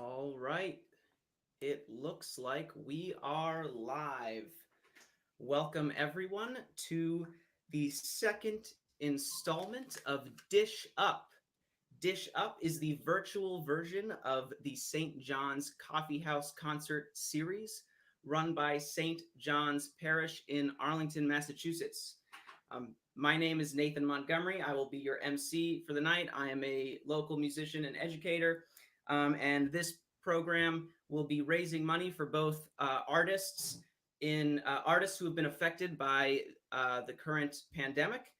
All right. It looks like we are live. Welcome, everyone, to the second installment of Dish Up. Dish Up is the virtual version of the St. John's Coffeehouse concert series run by St. John's Parish in Arlington, Massachusetts. My name is Nathan Montgomery. I will be your MC for the night. I am a local musician and educator, and this program will be raising money for both artists who have been affected by the current pandemic,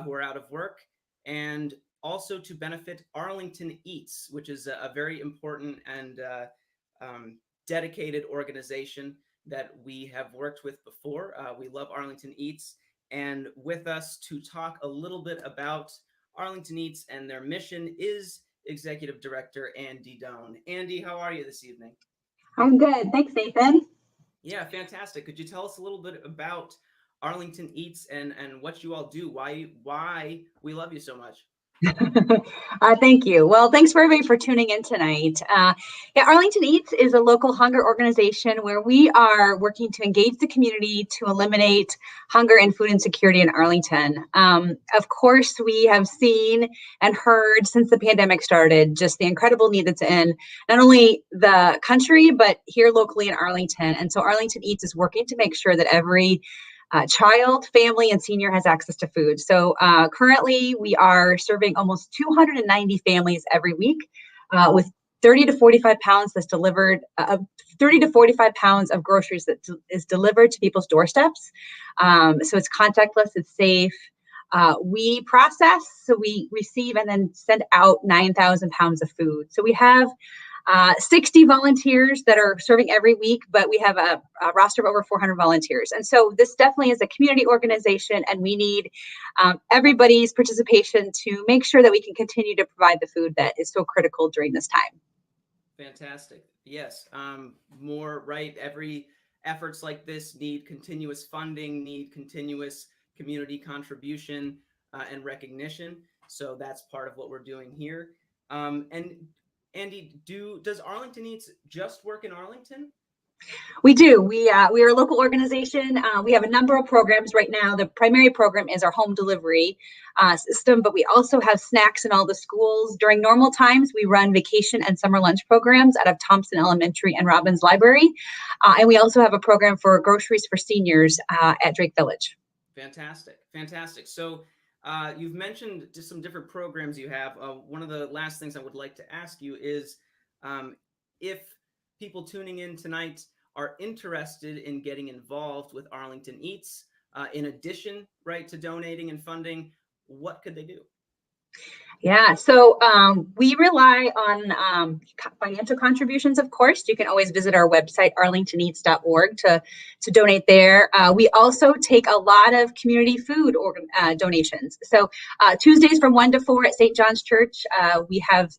who are out of work, and also to benefit Arlington EATS, which is a very important and dedicated organization that we have worked with before. We love Arlington EATS. And with us to talk a little bit about Arlington EATS and their mission is Executive Director Andy Doan. Andy, how are you this evening? I'm good. Thanks, Nathan. Yeah, fantastic. Could you tell us a little bit about Arlington EATS and what you all do? Why we love you so much? Thank you. Well, thanks for everybody for tuning in tonight. Arlington EATS is a local hunger organization where we are working to engage the community to eliminate hunger and food insecurity in Arlington. Of course, we have seen and heard since the pandemic started just the incredible need that's in not only the country, but here locally in Arlington. And so Arlington EATS is working to make sure that every child, family, and senior has access to food. So currently we are serving almost 290 families every week with 30 to 45 pounds that's delivered, 30 to 45 pounds of groceries that is delivered to people's doorsteps. So it's contactless, it's safe. We process, so we receive and then send out 9,000 pounds of food. So we have 60 volunteers that are serving every week, but we have a roster of over 400 volunteers. And so this definitely is a community organization, and we need everybody's participation to make sure that we can continue to provide the food that is so critical during this time. Fantastic. Yes. Every efforts like this need continuous funding, need continuous community contribution and recognition. So that's part of what we're doing here. And Andy, does Arlington EATS just work in Arlington? We do. We are a local organization. We have a number of programs right now. The primary program is our home delivery system, but we also have snacks in all the schools. During normal times, we run vacation and summer lunch programs out of Thompson Elementary and Robbins Library. And we also have a program for groceries for seniors at Drake Village. Fantastic. Fantastic. So you've mentioned just some different programs you have. One of the last things I would like to ask you is if people tuning in tonight are interested in getting involved with Arlington EATS, in addition, to donating and funding, what could they do? Yeah, so we rely on financial contributions, of course. You can always visit our website, arlingtoneats.org, to donate there. We also take a lot of community food donations. So Tuesdays from 1 to 4 at St. John's Church, we have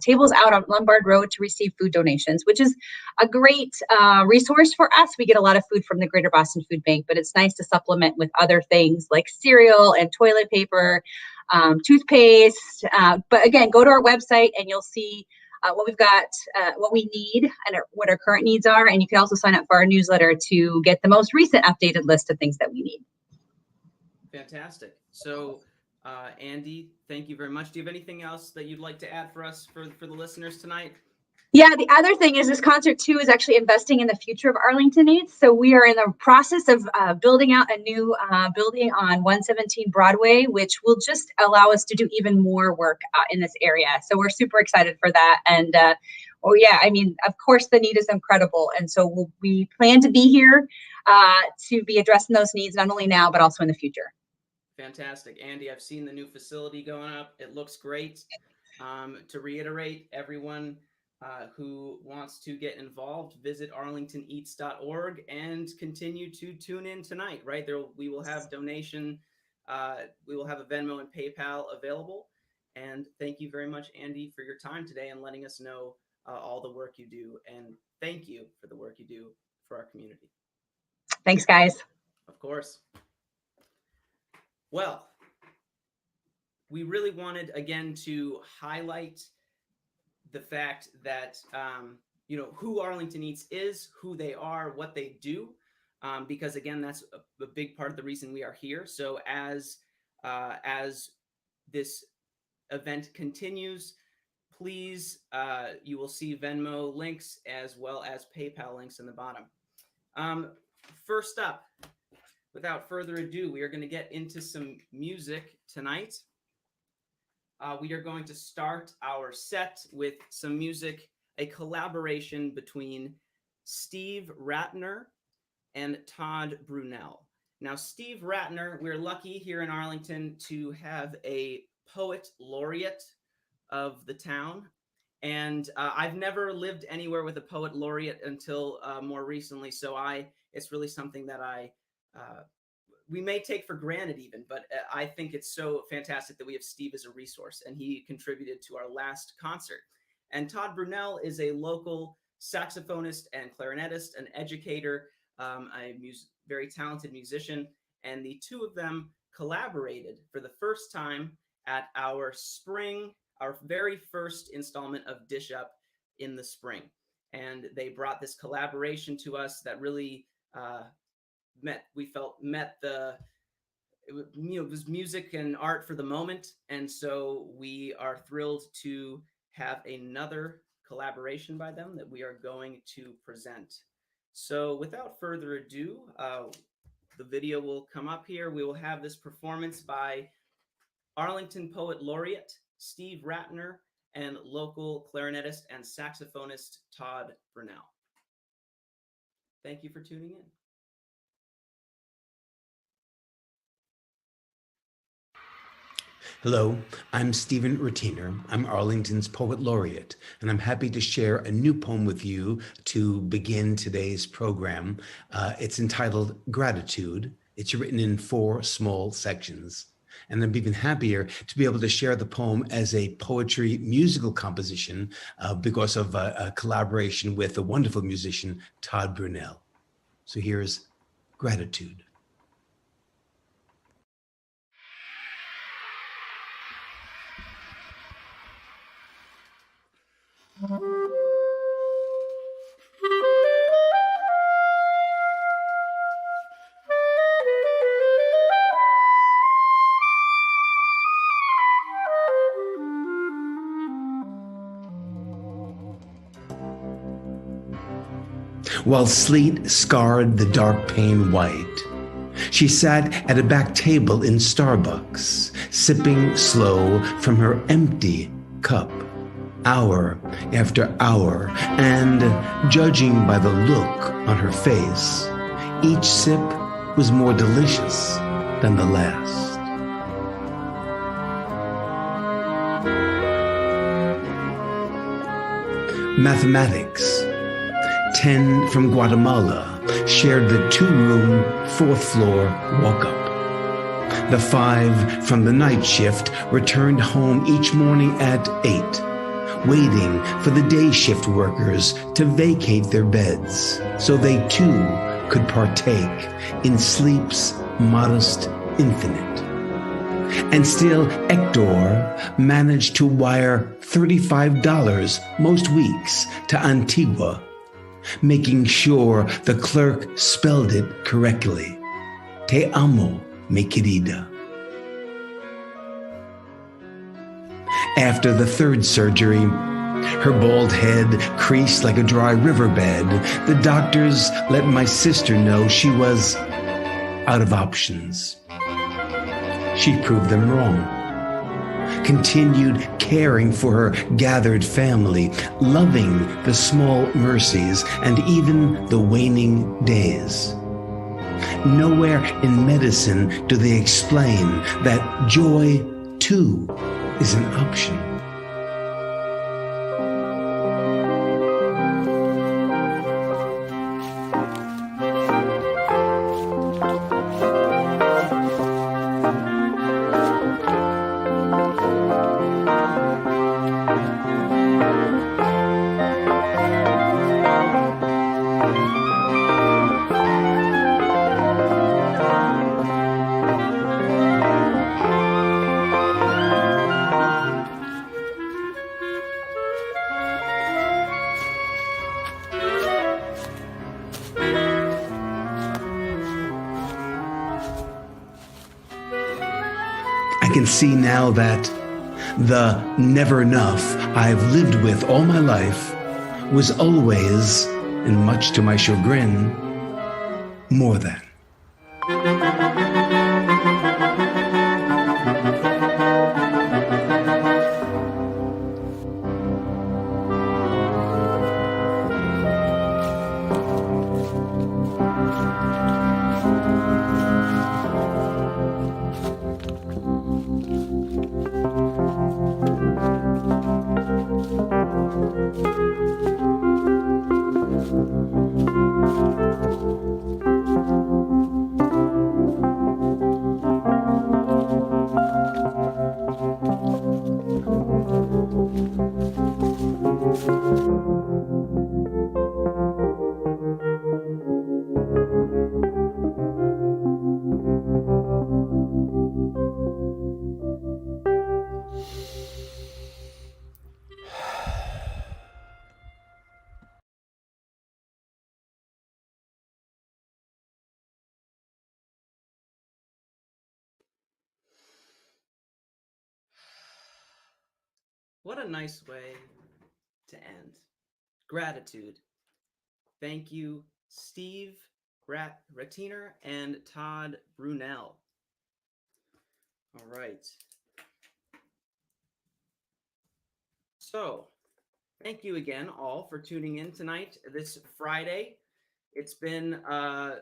tables out on Lombard Road to receive food donations, which is a great resource for us. We get a lot of food from the Greater Boston Food Bank, but it's nice to supplement with other things like cereal and toilet paper, toothpaste. But again, go to our website and you'll see what we've got, what we need and what our current needs are. And you can also sign up for our newsletter to get the most recent updated list of things that we need. Fantastic. So, Andy, thank you very much. Do you have anything else that you'd like to add for us, for the listeners tonight? Yeah, the other thing is this concert too is actually investing in the future of Arlington EATS. So we are in the process of building out a new building on 117 Broadway, which will just allow us to do even more work in this area. So we're super excited for that. And of course the need is incredible. And so we plan to be here to be addressing those needs, not only now, but also in the future. Fantastic. Andy, I've seen the new facility going up. It looks great. To reiterate, everyone who wants to get involved, visit arlingtoneats.org and continue to tune in tonight, we will have donation, we will have a Venmo and PayPal available. And thank you very much, Andy, for your time today and letting us know all the work you do. And thank you for the work you do for our community. Thanks, guys. Of course. Well, we really wanted, again, to highlight the fact that, who Arlington EATS is, who they are, what they do, because again, that's a big part of the reason we are here. So as this event continues, please, you will see Venmo links as well as PayPal links in the bottom. First up, without further ado, we are going to get into some music tonight. We are going to start our set with some music, a collaboration between Steve Ratner and Todd Brunel. Now, Steve Ratner, we're lucky here in Arlington to have a poet laureate of the town. And I've never lived anywhere with a poet laureate until more recently. So it's really something that we may take for granted even, but I think it's so fantastic that we have Steve as a resource, and he contributed to our last concert. And Todd Brunel is a local saxophonist and clarinetist, an educator, very talented musician, and the two of them collaborated for the first time at our very first installment of DishUP in the spring. And they brought this collaboration to us that really met it was music and art for the moment. And so we are thrilled to have another collaboration by them that we are going to present. So without further ado, the video will come up here. We will have this performance by Arlington Poet Laureate Steve Ratner and local clarinetist and saxophonist Todd Brunel. Thank you for tuning in. Hello, I'm Stephen Ratiner. I'm Arlington's Poet Laureate, and I'm happy to share a new poem with you to begin today's program. It's entitled Gratitude. It's written in 4 small sections. And I'm even happier to be able to share the poem as a poetry musical composition because of a collaboration with the wonderful musician, Todd Brunel. So here's Gratitude. While sleet scarred the dark pane white, she sat at a back table in Starbucks, sipping slow from her empty cup, hour after hour, and judging by the look on her face, each sip was more delicious than the last. Mathematics. 10 from Guatemala shared the 2-room, 4th floor walk-up. The 5 from the night shift returned home each morning at 8, waiting for the day shift workers to vacate their beds so they too could partake in sleep's modest infinite. And still, Hector managed to wire $35 most weeks to Antigua, making sure the clerk spelled it correctly. Te amo, mi querida. After the 3rd surgery, her bald head creased like a dry riverbed, the doctors let my sister know she was out of options. She proved them wrong. Continued caring for her gathered family, loving the small mercies and even the waning days. Nowhere in medicine do they explain that joy, too, is an option. can see now that the never enough I've lived with all my life was always, and much to my chagrin, more than. What a nice way to end. Gratitude. Thank you, Steve Ratiner and Todd Brunel. All right. So, thank you again all for tuning in tonight, this Friday. It's been our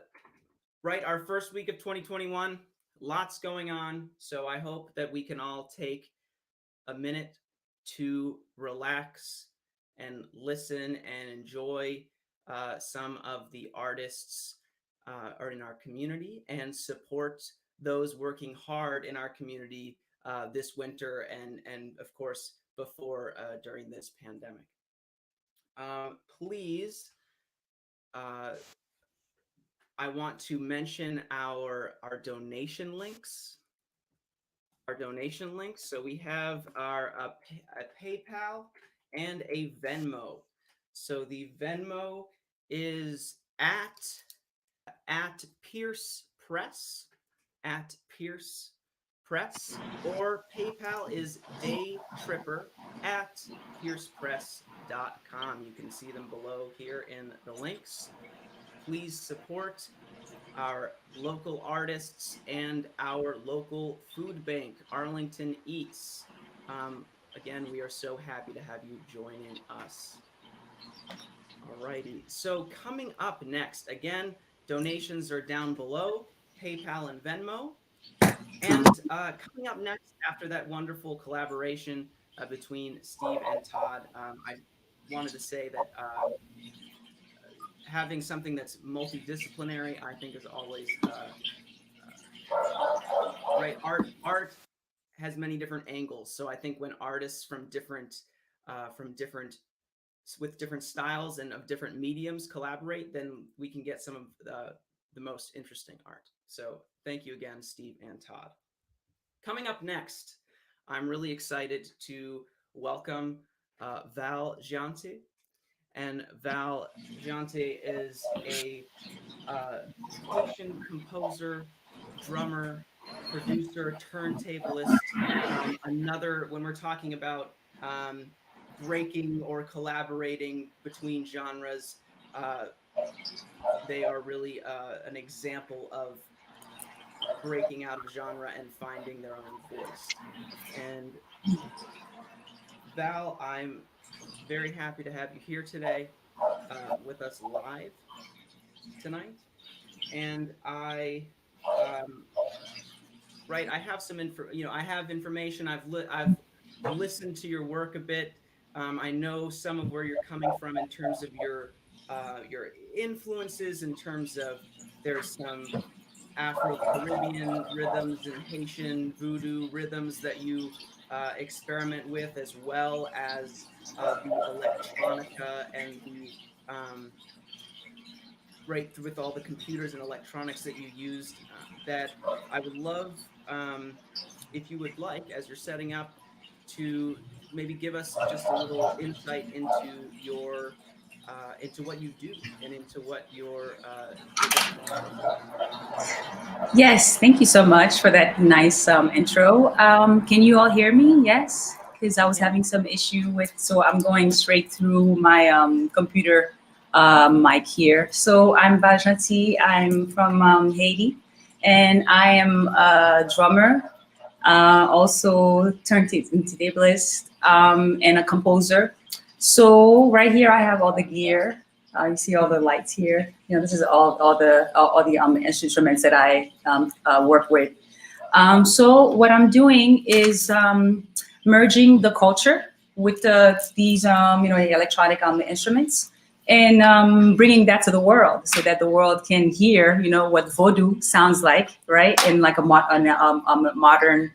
first week of 2021. Lots going on. So I hope that we can all take a minute to relax and listen and enjoy some of the artists are in our community and support those working hard in our community this winter and of course before during this pandemic. Please, I want to mention our donation links. So we have a PayPal and a Venmo. So the Venmo is at Pierce Press, or PayPal is daytripper@piercepress.com. You can see them below here in the links. Please support our local artists and our local food bank, Arlington EATS. Again, we are so happy to have you joining us. Alrighty, so coming up next, again, donations are down below, PayPal and Venmo. And coming up next, after that wonderful collaboration between Steve and Todd, I wanted to say that having something that's multidisciplinary, I think, is always right. Art has many different angles, so I think when artists with different styles and of different mediums collaborate, then we can get some of the most interesting art. So thank you again, Steve and Todd. Coming up next, I'm really excited to welcome Val Jeanty. And Val Jeanty is a Haitian composer, drummer, producer, turntablist. When we're talking about breaking or collaborating between genres, they are really an example of breaking out of genre and finding their own voice. And Val, I'm very happy to have you here today with us live tonight. And I have some I have information. I've listened to your work a bit. I know some of where you're coming from in terms of your influences, in terms of there's some Afro-Caribbean rhythms and Haitian voodoo rhythms that you experiment with, as well as the electronica and the with all the computers and electronics that you used. That I would love, if you would like, as you're setting up, to maybe give us just a little insight into your into what you do and into what your Yes, thank you so much for that nice intro. Can you all hear me? Yes, because I was having some issue with, so I'm going straight through my computer mic here. So I'm Val Jeanty. I'm from Haiti, and I am a drummer, also turntablist, and a composer. So right here I have all the gear. You see all the lights here. You know, this is all the instruments that I work with. So what I'm doing is merging the culture with these electronic electronic instruments, and bringing that to the world so that the world can hear, what voodoo sounds like, right? In like a modern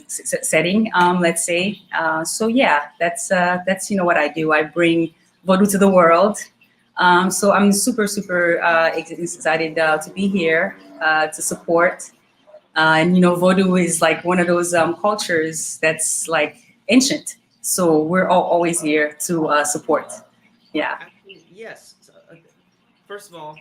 setting, let's say. So yeah, that's what I do. I bring voodoo to the world. So I'm super excited to be here to support. And voodoo is like one of those cultures that's like ancient. So we're always here to support. Yeah. Actually, yes. So, first of all,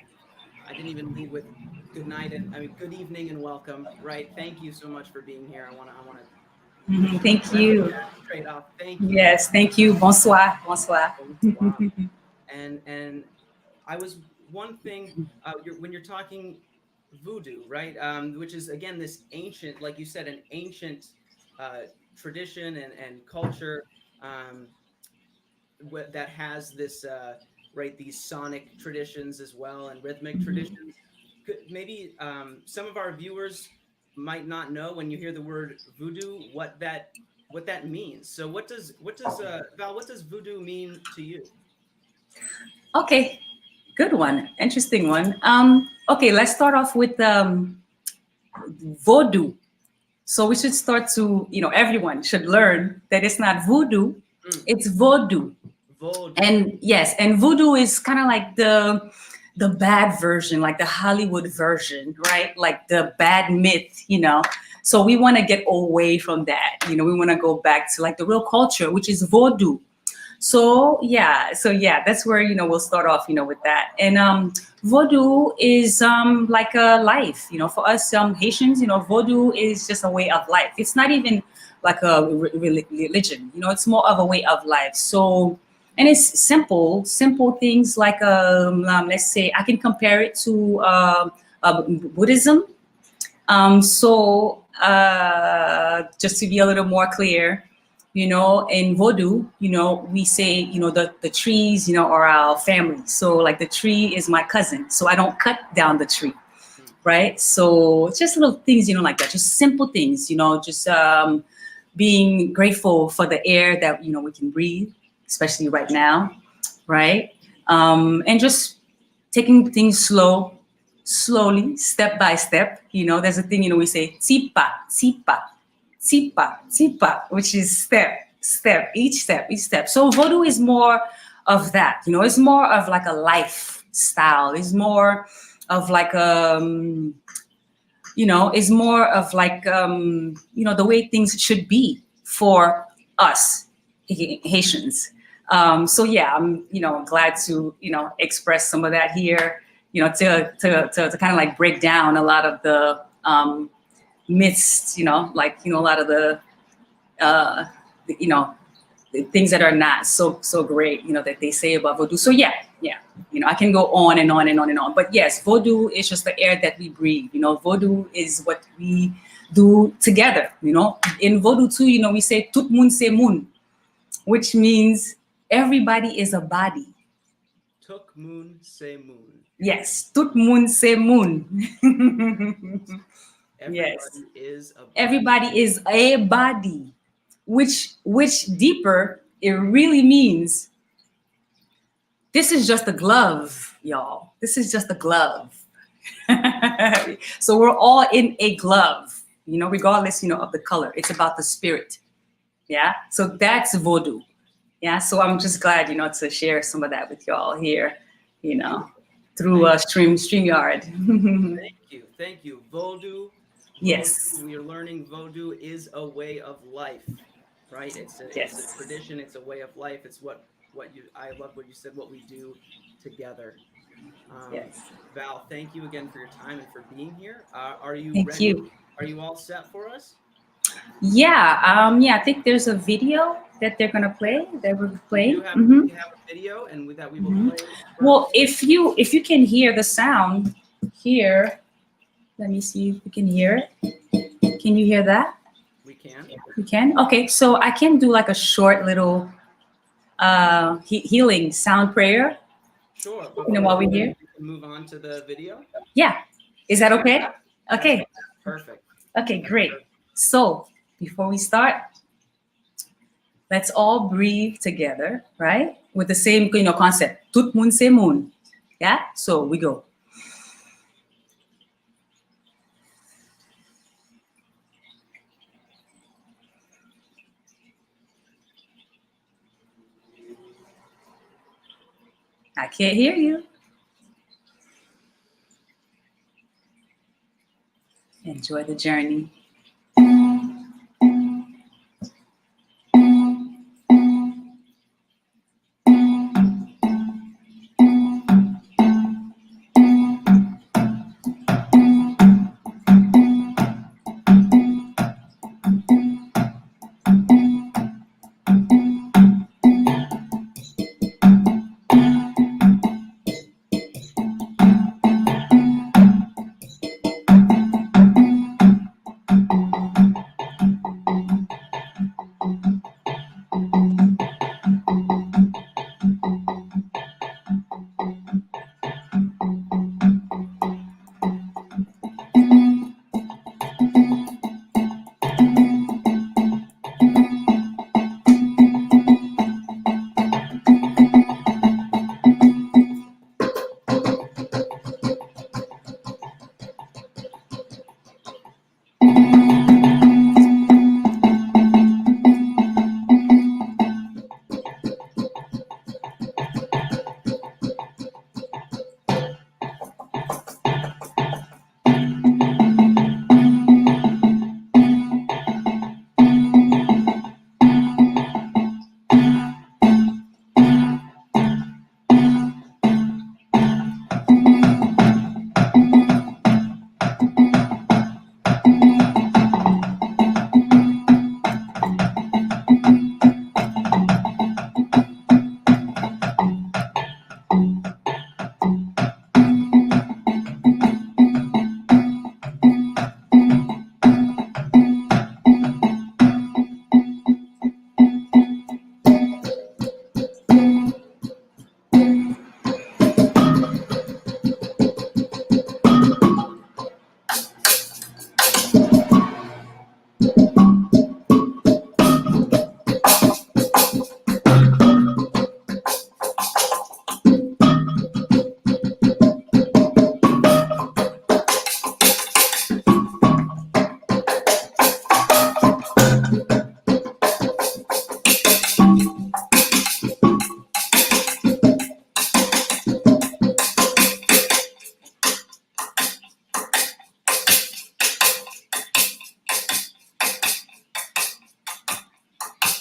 I didn't even lead with good night and good evening and welcome. Right. Thank you so much for being here. I want to. Thank you. Straight off. Thank you. Yes. Thank you. Bonsoir. Bonsoir. And I was one thing when you're talking voodoo, right? Which is again this ancient, like you said, an ancient tradition and culture. That has this right, these sonic traditions as well and rhythmic traditions. Maybe some of our viewers might not know, when you hear the word voodoo, what that means. So what does Val, what does voodoo mean to you? Okay, good one, interesting one. Okay, let's start off with voodoo. So we should start to, everyone should learn that it's not voodoo, it's voodoo. Voodoo. And yes, and voodoo is kind of like the bad version, like the Hollywood version, right? Like the bad myth, So we want to get away from that. We want to go back to like the real culture, which is voodoo. So yeah, that's where we'll start off, with that. And voodoo is like a life, for us Haitians. Voodoo is just a way of life. It's not even like a religion. It's more of a way of life. So, and it's simple things like let's say I can compare it to Buddhism. So just to be a little more clear. In voodoo, we say, the trees, are our family. So like the tree is my cousin. So I don't cut down the tree. Right. So just little things, like that, just simple things, just being grateful for the air that, we can breathe, especially right now. Right. And just taking things slowly, step by step. There's a thing, we say, tsipa, tsipa. Tsipa, which is each step. So voodoo is more of that, it's more of like a lifestyle. It's more of like, it's more of like, the way things should be for us Haitians. So yeah, I'm, glad to, express some of that here, to kind of like break down a lot of the, myths, a lot of the the things that are not so great, that they say about voodoo. So yeah, I can go on and on and on and on. But yes, voodoo is just the air that we breathe. Voodoo is what we do together. In voodoo too, we say tout moun se moun, which means everybody is a body. Tout moun se moun. Yes, tout moun se moun. Everybody is a body, which deeper it really means. This is just a glove, y'all. This is just a glove. So we're all in a glove, regardless, of the color. It's about the spirit. Yeah. So that's voodoo. Yeah. So I'm just glad, to share some of that with y'all here, through StreamYard. Thank you. Voodoo. Yes. We are learning voodoo is a way of life, right? It's a tradition. It's a way of life. It's what I love what you said, what we do together. Yes. Val, thank you again for your time and for being here. Are you Thank ready? you. Are you all set for us? Yeah. Yeah. I think there's a video that they're gonna play. That we're We playing. do have, Mhm. we have a video, and that we will Mhm. play. Well, if you can hear the sound here, let me see if we can hear it. Can you hear that? We can. You can? Okay, so I can do like a short little healing sound prayer. Sure. You know, while we're here. We can move on to the video. Yeah. Is that okay? Okay. Perfect. Okay, great. So before we start, let's all breathe together, right? With the same, concept. Tout moun se moun. Yeah? So we go. I can't hear you. Enjoy the journey.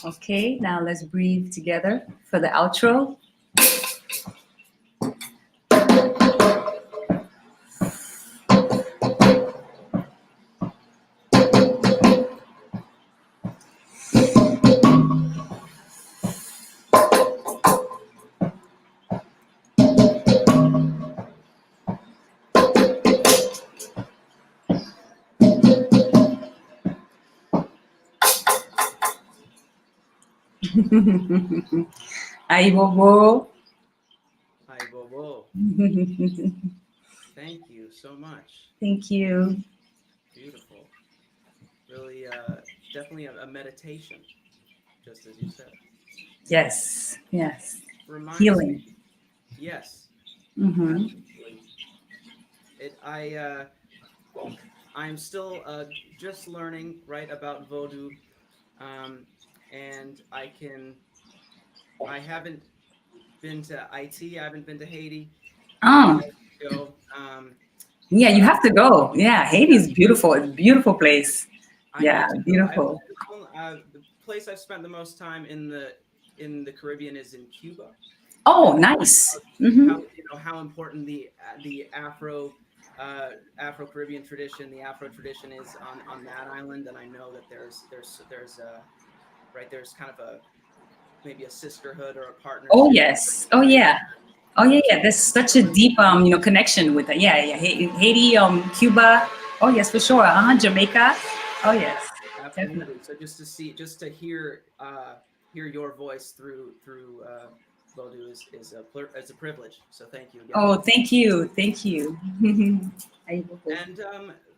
Okay, now let's breathe together for the outro. Ay, bobo. Hi, Bobo. Thank you so much. Thank you. Beautiful. Really, definitely a meditation, just as you said. Yes, yes. Reminds Healing. me. Yes. Mm-hmm. I'm still just learning, right, about Vodou, and I haven't been to IT. I haven't been to Haiti. Oh, Go. yeah, you have to go. Yeah, Haiti is beautiful. It's a beautiful place. I Yeah, need to go. beautiful. The place I've spent the most time in the in the Caribbean is in Cuba. Oh, nice. Mm-hmm. How important the Afro Caribbean tradition, the Afro tradition is on that island, and I know that there's kind of maybe a sisterhood or a partnership. Oh yes. Oh yeah. Oh yeah. There's such a deep connection with it. Yeah. Haiti, Cuba. Oh yes, for sure. Jamaica. Oh yes. Absolutely. Definitely. So just to hear your voice through Vodou is a privilege. So thank you again. Oh, thank you. And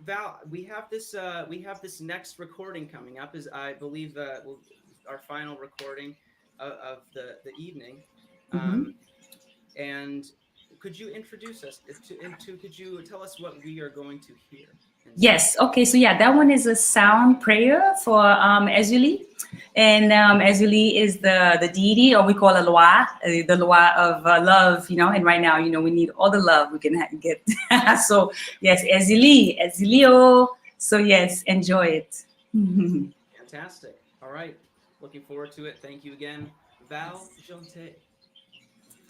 Val, we have this next recording coming up. Is I believe our final recording of the evening. And could you introduce us could you tell us what we are going to hear? Yes. Okay. So yeah, that one is a sound prayer for Ezuli, and Ezuli is the deity, or we call it Loa, the Loa of love. And right now, we need all the love we can get. So yes, Ezulio. So yes, enjoy it. Fantastic. All right. Looking forward to it. Thank you again, Val Jeanty.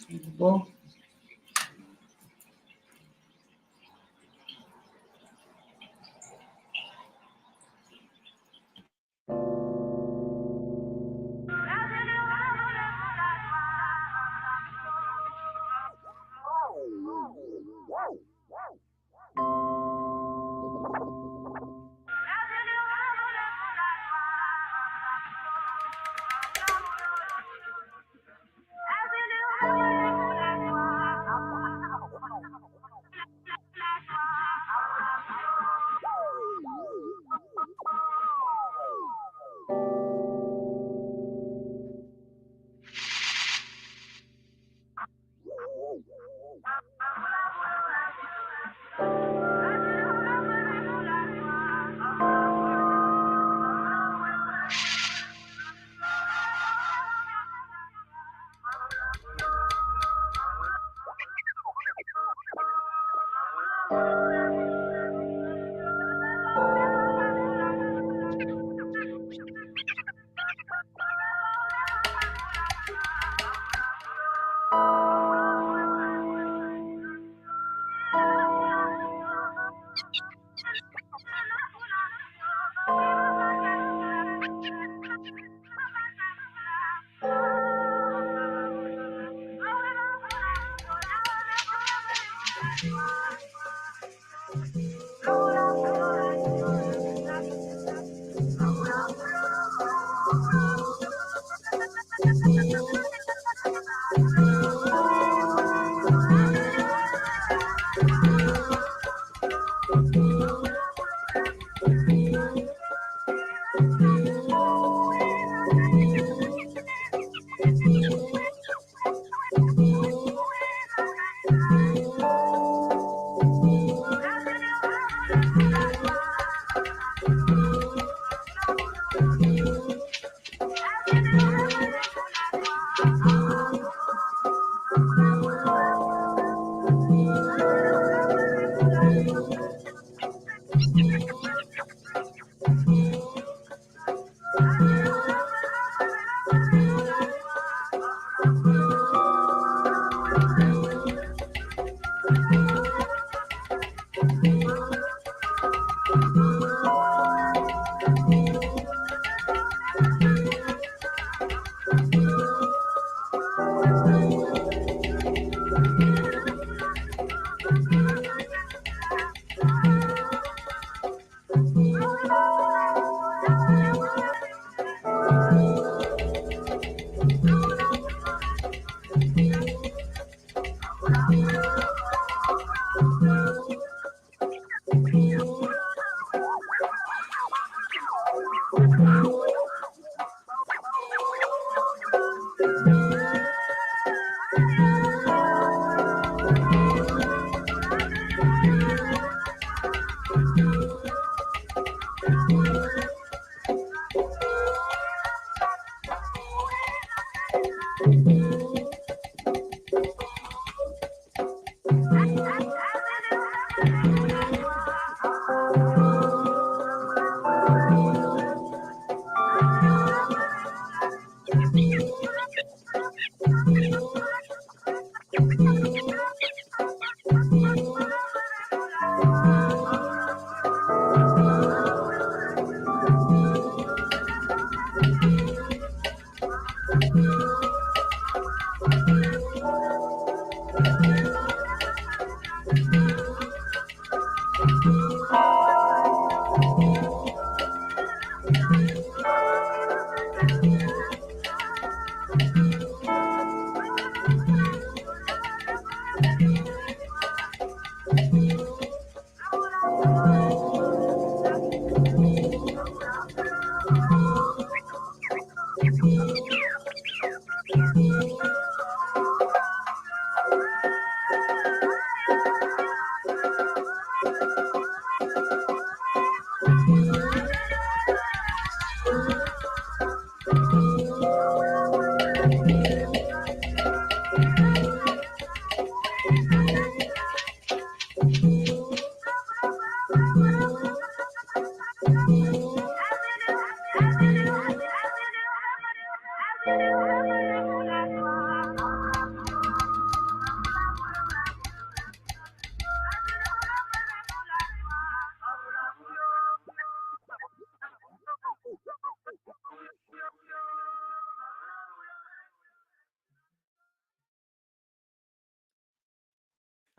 Thank you.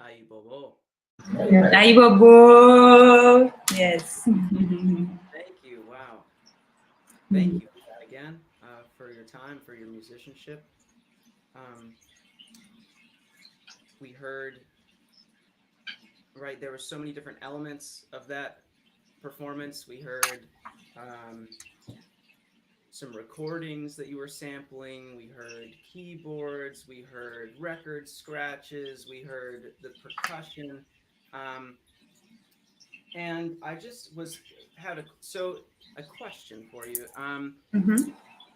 Aye, Bobo. Aye, Bobo. Yes. Thank you. Wow. Thank you again for your time, for your musicianship. We heard, right, there were so many different elements of that performance. We heard some recordings that you were sampling. We heard keyboards. We heard record scratches. We heard the percussion. And I just had a question for you.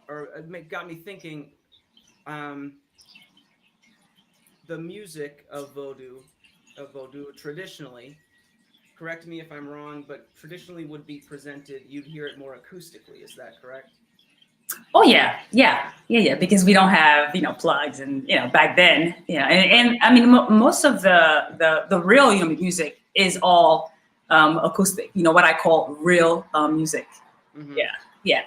Or it got me thinking. The music of Vodou traditionally, correct me if I'm wrong, but traditionally would be presented, you'd hear it more acoustically. Is that correct? Oh yeah. Because we don't have, plugs and, back then, and I mean, most of the real, music is all acoustic, what I call real music. Mm-hmm. Yeah.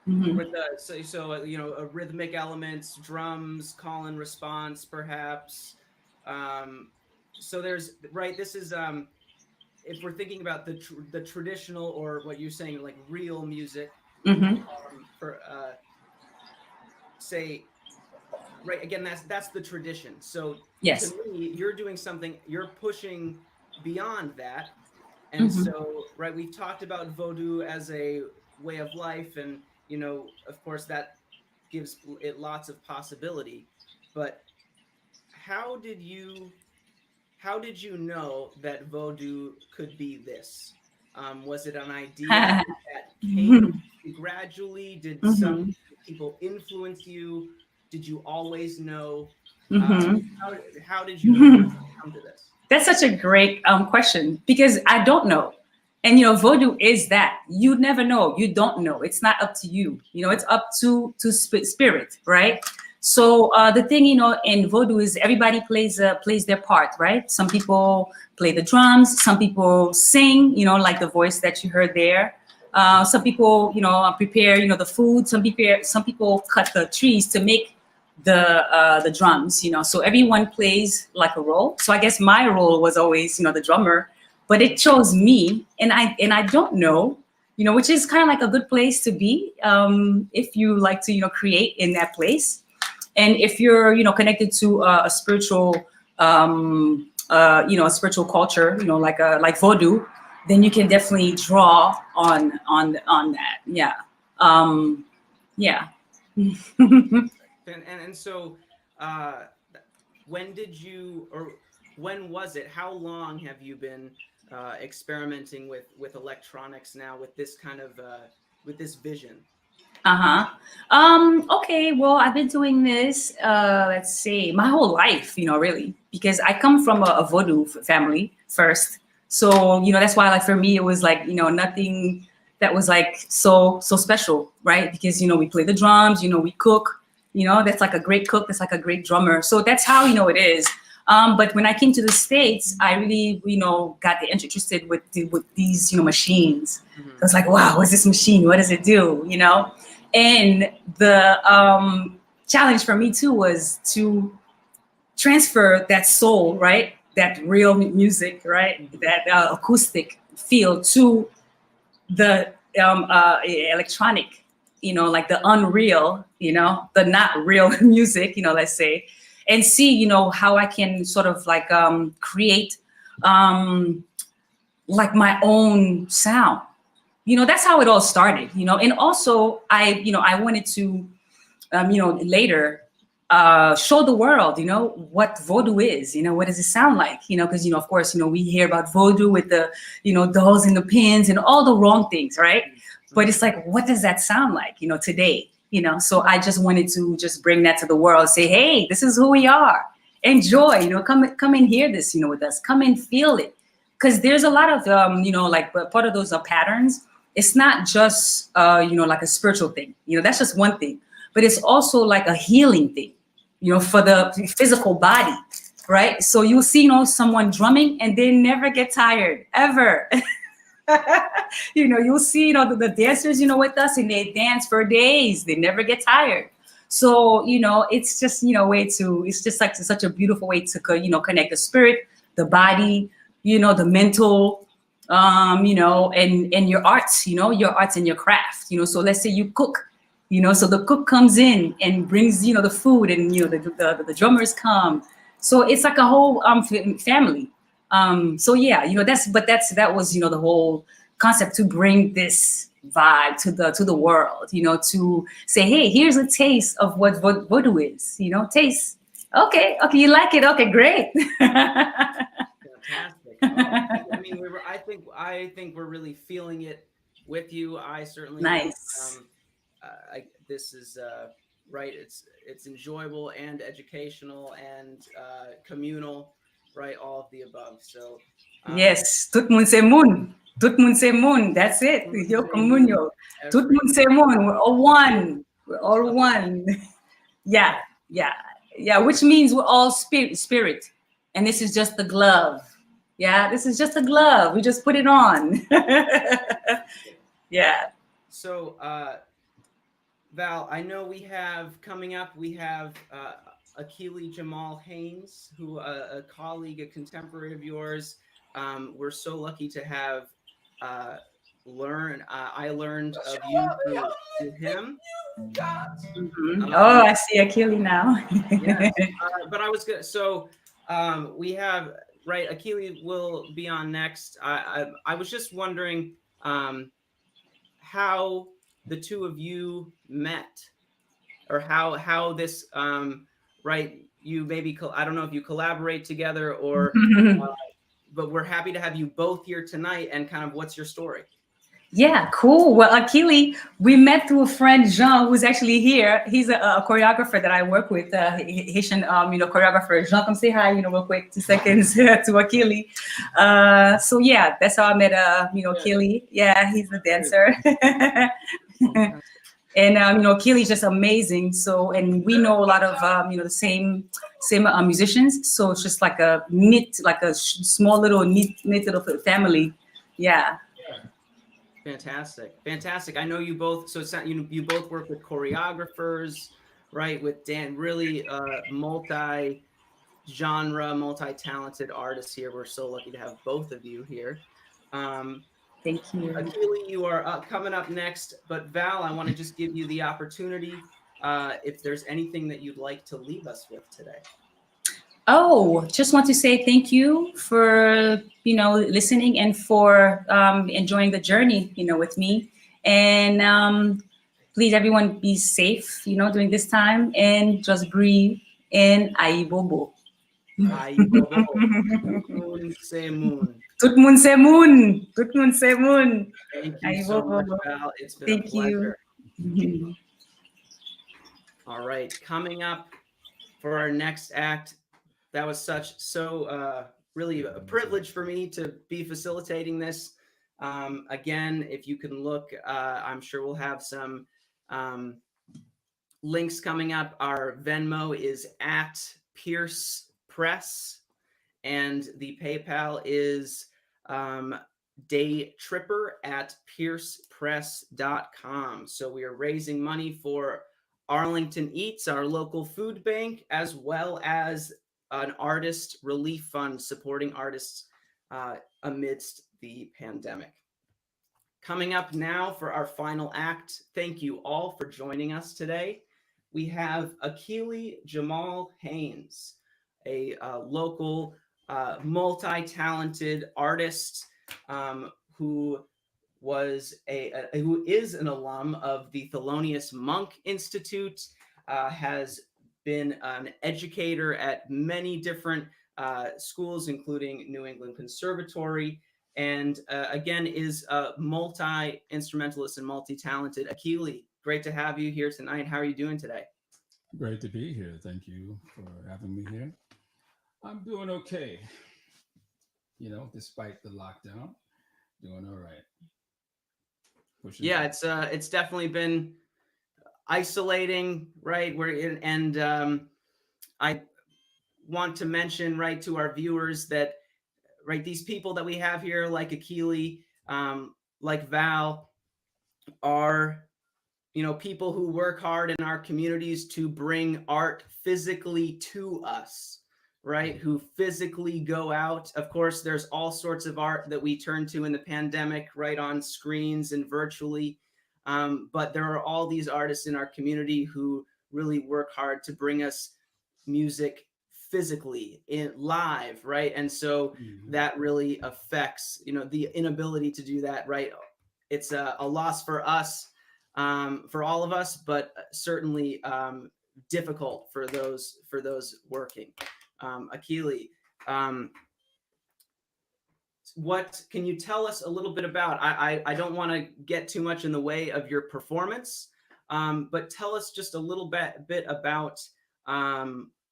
Mm-hmm. With a rhythmic elements, drums, call and response, perhaps. So there's this is if we're thinking about the traditional, or what you're saying, like real music, for say, right, again, that's the tradition. So yes, to me, you're doing something, you're pushing beyond that. And so, right, we've talked about Vodou as a way of life, and of course that gives it lots of possibility. But how did you know that Vodou could be this? Was it an idea that came gradually? Did some people influence you? Did you always know? How did you come to this? That's such a great question, because I don't know. And, Vodou is that. You never know. You don't know. It's not up to you. It's up to spirit, right? So the thing, in Vodou is everybody plays their part, right? Some people play the drums. Some people sing, like the voice that you heard there. Some people, prepare, the food. Some people cut the trees to make the drums, So everyone plays like a role. So I guess my role was always, the drummer. But it chose me, and I don't know, which is kind of like a good place to be if you like to, create in that place. And if you're, connected to a spiritual, a spiritual culture, like Vodou, then you can definitely draw on that. Yeah. Yeah. And so, when was it? How long have you been experimenting with electronics now, with this kind of with this vision? Okay, well, I've been doing this, let's see, my whole life, really, because I come from a Vodou family first. So, that's why, like, for me, it was like, nothing that was like so special, right? Because, we play the drums, we cook, that's like a great cook, that's like a great drummer. So that's how, it is. But when I came to the States, I really, got interested with these, machines. I was like, wow, what's this machine? What does it do? And the challenge for me too was to transfer that soul, right? That real music, right? That acoustic feel to the electronic, like the unreal, the not real music, let's say, and see, how I can sort of like create like my own sound. That's how it all started, and also I wanted to, later show the world, what voodoo is, what does it sound like, because, of course, we hear about voodoo with the, dolls and the pins and all the wrong things, right? But it's like, what does that sound like, today, so I just wanted to just bring that to the world, say, hey, this is who we are. Enjoy, come and hear this, with us, come and feel it. Because there's a lot of, like part of those patterns. It's not just, like a spiritual thing, that's just one thing, but it's also like a healing thing, for the physical body, right? So you'll see, someone drumming and they never get tired, ever. You'll see, the dancers, with us, and they dance for days. They never get tired. So, it's just, it's just like such a beautiful way to, connect the spirit, the body, the mental, and your arts, your arts and your craft, so let's say you cook, so the cook comes in and brings, the food, and, the drummers come. So it's like a whole family. So yeah, that was, the whole concept, to bring this vibe to the world, to say, hey, here's a taste of what voodoo is, taste. Okay, you like it? Okay, great. Fantastic. I mean, I think we're really feeling it with you. I certainly nice. This is right. It's enjoyable and educational and communal, right? All of the above. So yes, tout moun se moun. Tout moun se moun. That's it. Yo comunio. Tout moun se moun. We're all one. We're all one. Yeah. Which means we're all spirit. And this is just the glove. Yeah, this is just a glove. We just put it on. Yeah. So, Val, I know coming up, we have Akil Jamal Haynes, who a colleague, a contemporary of yours. We're so lucky to have I learned of you through him. Mm-hmm. I see Akil now. Yes, but I was good. So we have, right, Akil will be on next. I was just wondering how the two of you met, or how this, right, you maybe, I don't know if you collaborate together or, but we're happy to have you both here tonight, and kind of what's your story? Yeah, cool. Well, Akil, we met through a friend, Jean, who's actually here. He's a choreographer that I work with, Haitian, choreographer. Jean, come say hi, real quick, 2 seconds to Akil. So yeah, that's how I met, Akil. Yeah, he's a dancer. And, Akil is just amazing. So, and we know a lot of, the same musicians. So it's just like a small little neat little family. Yeah. Fantastic. I know you both. So you both work with choreographers, right? With Dan, really multi-genre, multi-talented artists here. We're so lucky to have both of you here. Thank you. Akil, you are coming up next. But Val, I want to just give you the opportunity, if there's anything that you'd like to leave us with today. Oh, just want to say thank you for, listening, and for enjoying the journey, with me. And please, everyone, be safe, during this time, and just breathe in Aibobo. Aibobo. Moon se moon. Tout moun se moun. Tout moun se moun. Thank you so much, Val. It's been a pleasure. You. All right, coming up for our next act. That was really a privilege for me to be facilitating this. Again, if you can look, I'm sure we'll have some links coming up. Our Venmo is @Pierce Press, and the PayPal is daytripper@piercepress.com. So we are raising money for Arlington Eats, our local food bank, as well as an artist relief fund supporting artists amidst the pandemic. Coming up now for our final act, thank you all for joining us today. We have Akil Jamal Haynes, a local multi-talented artist who is an alum of the Thelonious Monk Institute, has been an educator at many different schools, including New England Conservatory, and again is a multi-instrumentalist and multi-talented. Akil, great to have you here tonight. How are you doing today? Great to be here. Thank you for having me here. I'm doing okay. Despite the lockdown, doing all right. Yeah, it's definitely been isolating, right? I want to mention, right, to our viewers that, right, these people that we have here, like Akil, like Val, are, people who work hard in our communities to bring art physically to us, right? Who physically go out. Of course, there's all sorts of art that we turn to in the pandemic, right, on screens and virtually. But there are all these artists in our community who really work hard to bring us music physically in live, right? And so that really affects, the inability to do that, right? It's a loss for us, for all of us, but certainly difficult for those working. Akil, what can you tell us a little bit about? I don't want to get too much in the way of your performance, but tell us just a little bit about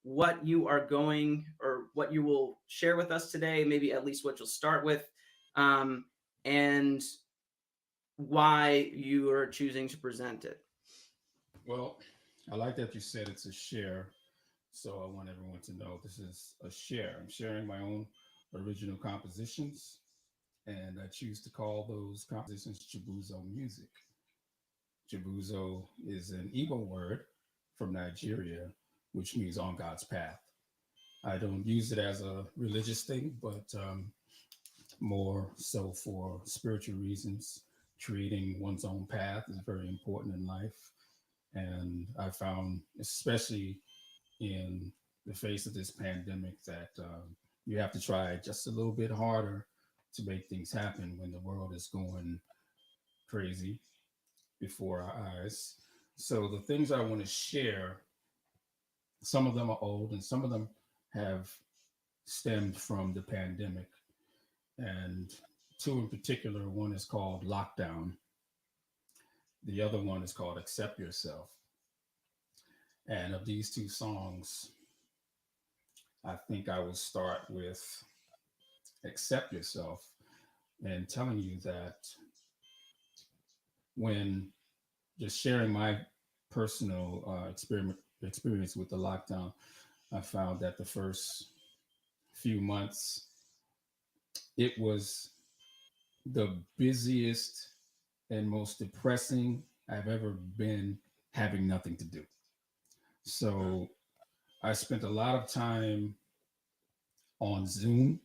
what you are going, or what you will share with us today, maybe at least what you'll start with, and why you are choosing to present it. Well, I like that you said it's a share. So I want everyone to know this is a share. I'm sharing my own original compositions, and I choose to call those compositions Chibuzo music. Chibuzo is an Igbo word from Nigeria, which means on God's path. I don't use it as a religious thing, but more so for spiritual reasons. Creating one's own path is very important in life. And I found, especially in the face of this pandemic, that you have to try just a little bit harder to make things happen when the world is going crazy before our eyes. So the things I want to share, some of them are old and some of them have stemmed from the pandemic. And two in particular, one is called Lockdown. The other one is called Accept Yourself. And of these two songs, I think I will start with Accept Yourself, and telling you that when just sharing my personal experience with the lockdown, I found that the first few months, it was the busiest and most depressing I've ever been, having nothing to do. So I spent a lot of time on Zoom.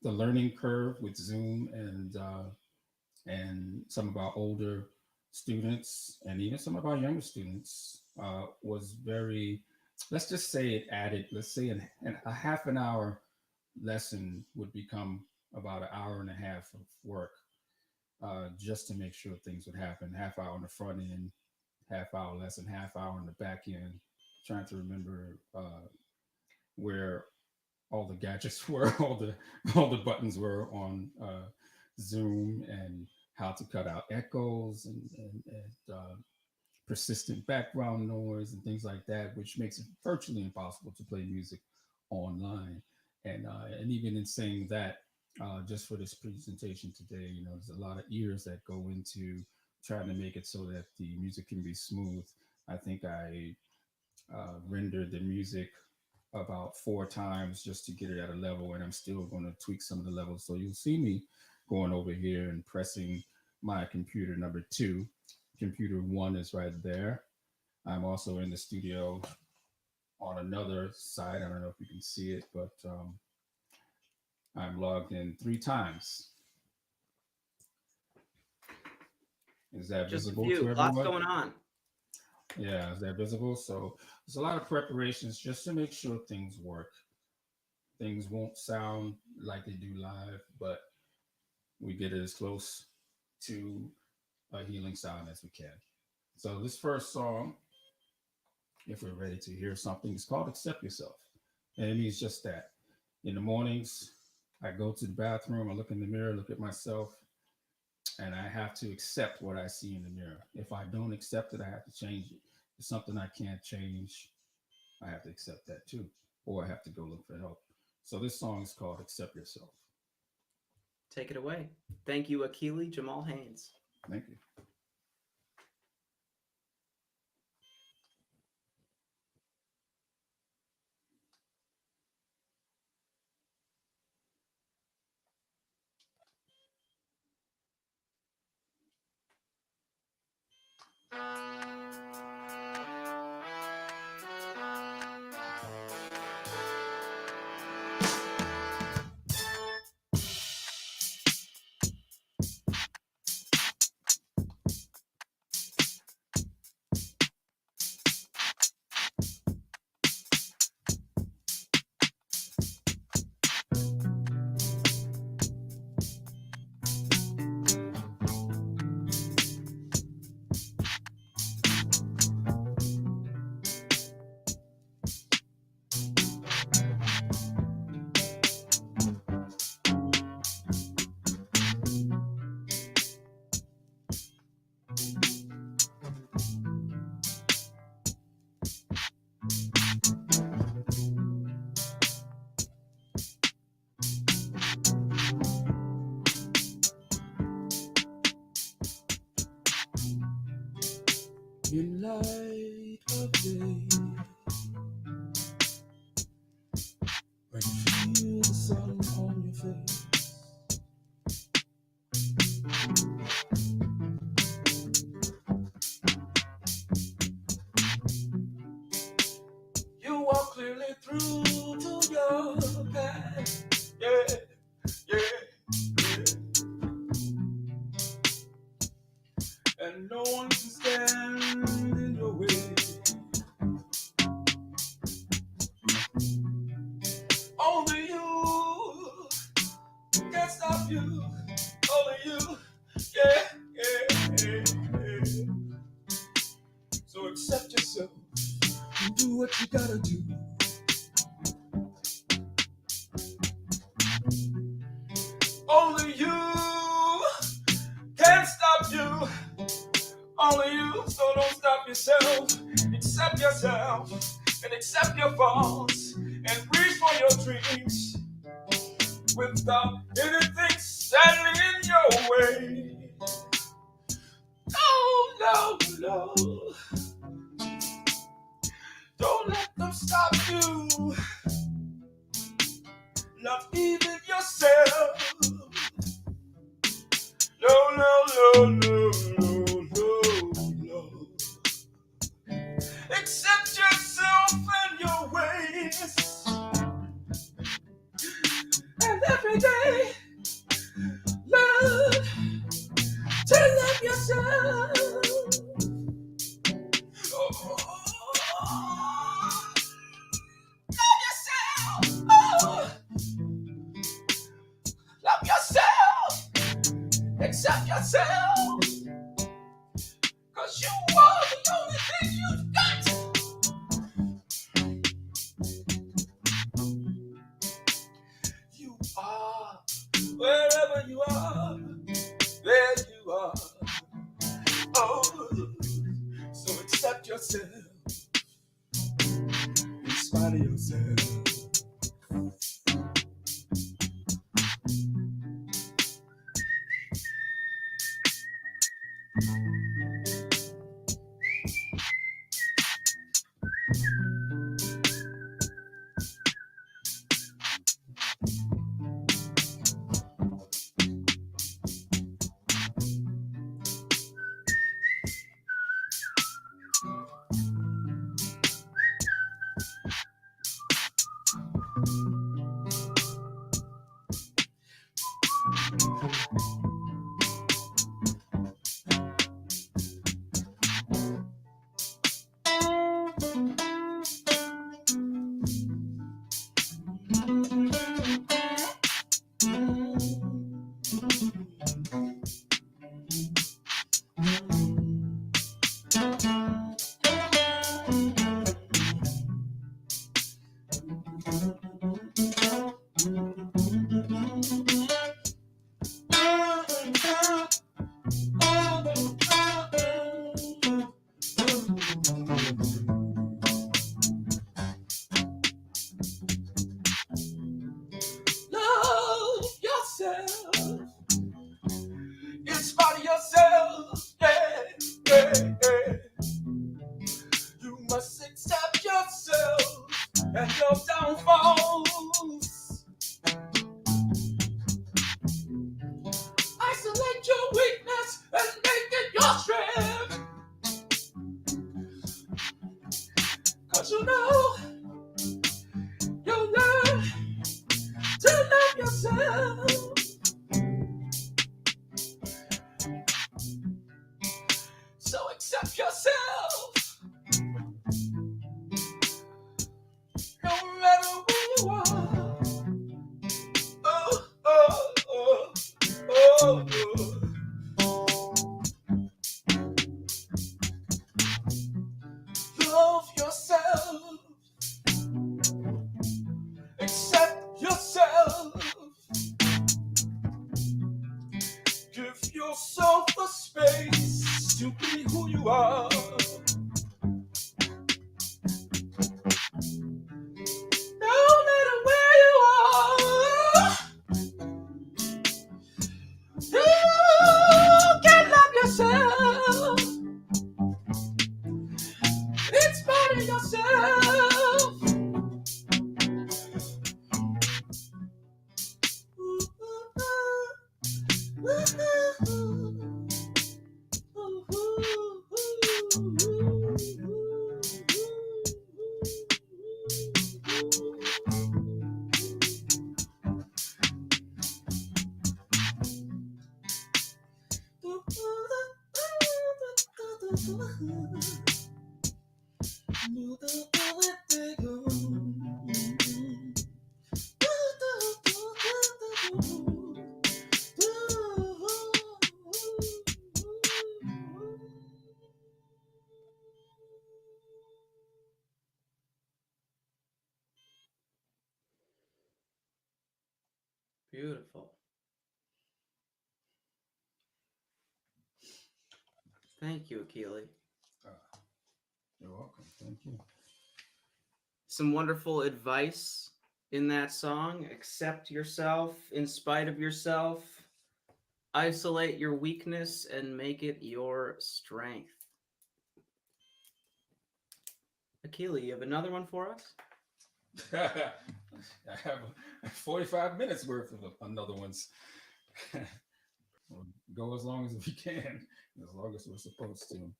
The learning curve with Zoom and some of our older students and even some of our younger students was very, let's just say it added, let's say a half an hour lesson would become about an hour and a half of work, just to make sure things would happen. Half hour on the front end, half hour lesson, half hour on the back end, trying to remember where all the gadgets were, all the buttons were on Zoom, and how to cut out echoes and persistent background noise and things like that, which makes it virtually impossible to play music online. And even in saying that, just for this presentation today, there's a lot of ears that go into trying to make it so that the music can be smooth. I think I rendered the music about 4 times just to get it at a level, and I'm still going to tweak some of the levels. So you'll see me going over here and pressing my computer number 2 computer 1 is right there. I'm also in the studio on another side. I don't know if you can see it, but I'm logged in 3 times. Is that Just a visible few. to everyone? Lots going on. Yeah, is that visible? So there's a lot of preparations just to make sure things work. Things won't sound like they do live, but we get it as close to a healing sound as we can. So this first song, if we're ready to hear something, it's called Accept Yourself. And it means just that. In the mornings, I go to the bathroom, I look in the mirror, look at myself, and I have to accept what I see in the mirror. If I don't accept it, I have to change it. If it's something I can't change, I have to accept that too, or I have to go look for help. So this song is called Accept Yourself. Take it away. Thank you, Akil, Jamal Haynes. Thank you. In light of day, when you feel the sun on your face, you walk clearly through to your path. Yeah, yeah, yeah. And no one can stand in your way. Only you can stop you. Only you. Yeah, yeah, yeah, yeah. So accept yourself and do what you gotta do. Only you can stop you. Only you, so don't stop yourself. Accept yourself and accept your faults and reach for your dreams without anything standing in your way. No, no, no. Don't let them stop you. Not even yourself. No, no, no, no, no, no, no. Accept yourself and your ways. And every day, learn to love yourself. Oh, love yourself. Oh, love yourself. Accept yourself. Cause you are the only thing you've got. You are wherever you are. There you are. Oh, so accept yourself in spite of yourself. Love yourself. Inspire yourself. Yeah, yeah, yeah. You must accept yourself and your downfalls. Isolate your weakness and make it your strength. 'Cause you know you'll learn to love yourself. So accept yourself. No matter where you are. Oh, oh, oh, oh, oh. Love yourself. Accept yourself. Give yourself a space to be who you are. No matter where you are, you can love yourself. Inspire yourself. Beautiful. Thank you, Akil. You're welcome. Thank you. Some wonderful advice in that song. Accept yourself in spite of yourself. Isolate your weakness and make it your strength. Akil, you have another one for us? I have 45 minutes worth of another ones. We'll go as long as we can, as long as we're supposed to.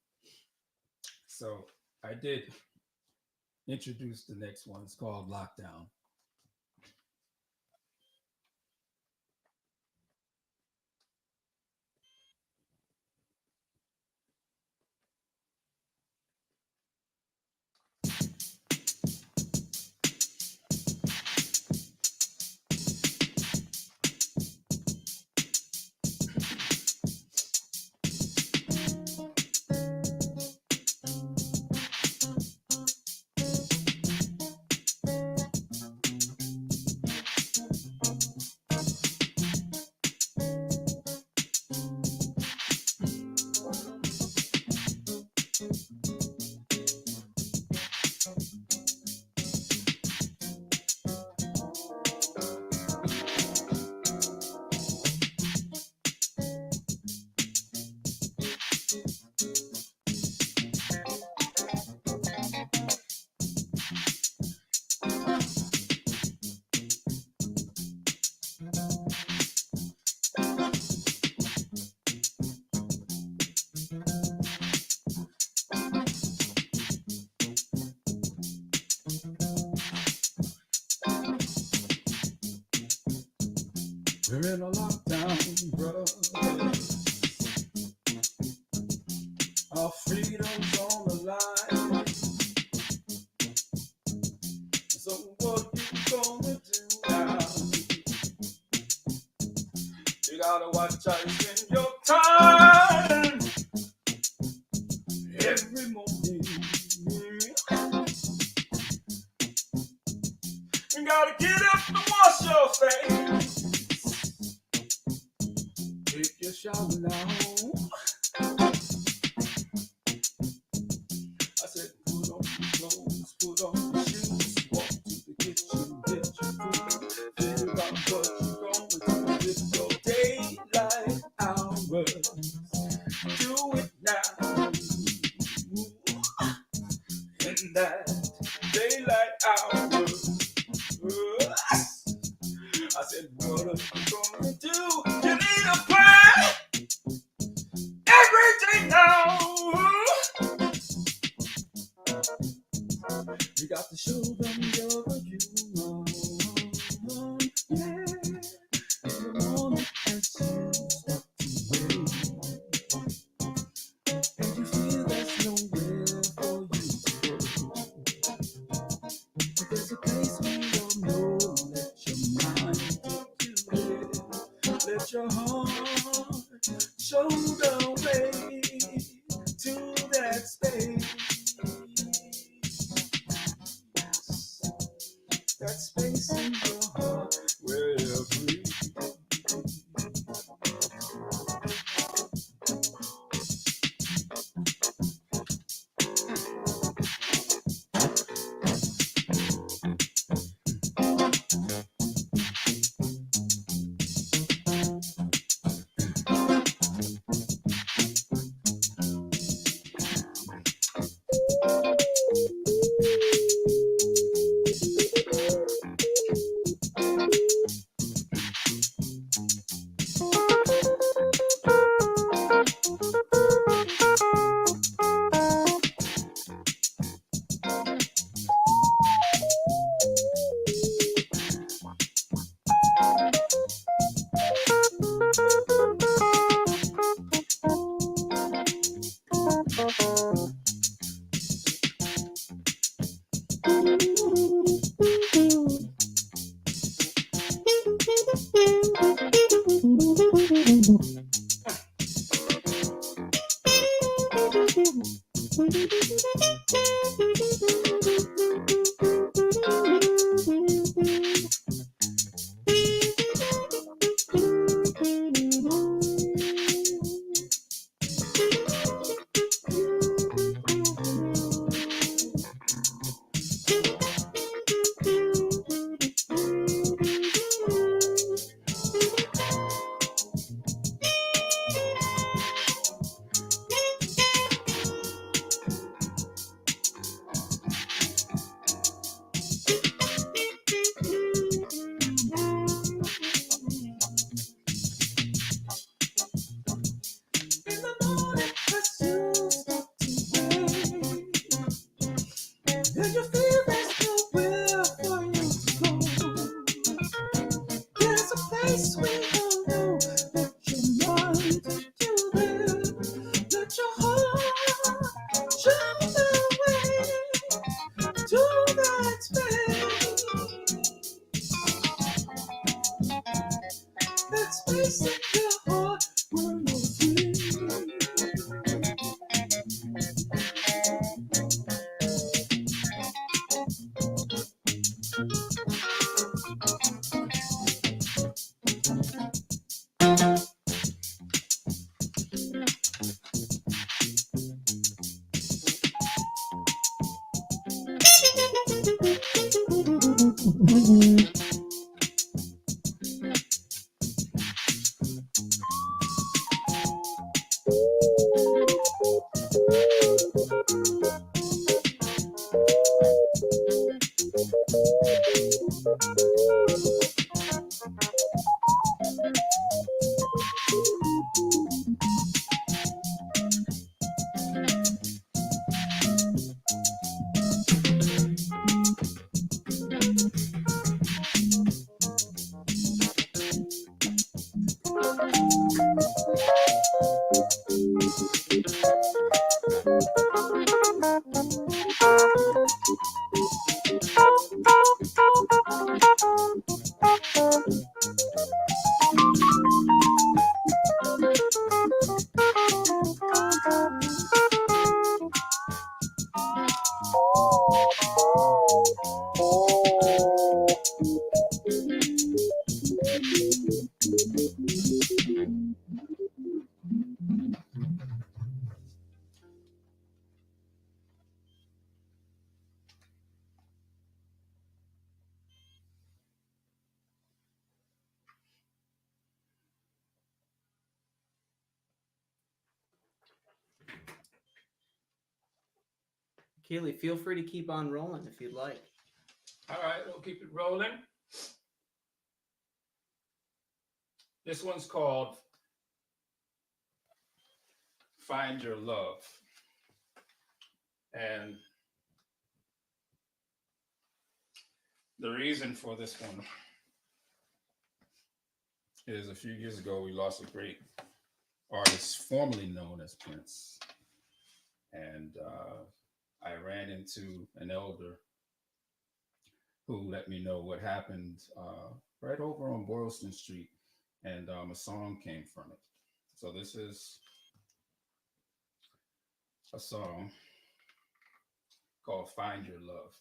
So I did introduce the next one. It's called Lockdown. We're in a lockdown, brother. Our freedom's on the line. So what you gonna do now? You gotta watch how you spend your time every morning. You gotta get up and wash your face. Take your shower now. I said, put on your clothes, put on your shoes, walk to the kitchen, get your food, think about what you're gonna do with your daylight hours. Do it now. In that daylight hours. I said, what are you gonna do? You need a plan every day now. You got to show them you're a human. Yeah. In the morning as you start to wake, and you feel there's nowhere for you to go. But there's a place where you'll know. Let your mind take you there. Let your heart show the way to that space. That space in your heart where you're free. Keely, feel free to keep on rolling if you'd like. All right, we'll keep it rolling. This one's called Find Your Love. And the reason for this one is a few years ago, we lost a great artist formerly known as Prince. And I ran into an elder who let me know what happened right over on Boylston Street, and a song came from it. So this is a song called Find Your Love.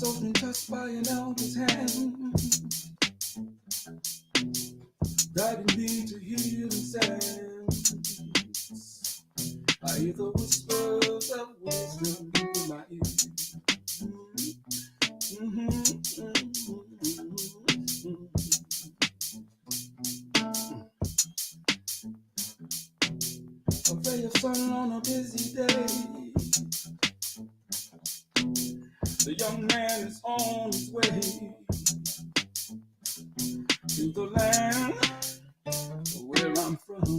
Soul's been touched by an elder's hand, guiding me to healing sands. I hear the whispers of wisdom in my ears. A ray of sun on a busy day. The young man is on his way to the land where I'm from.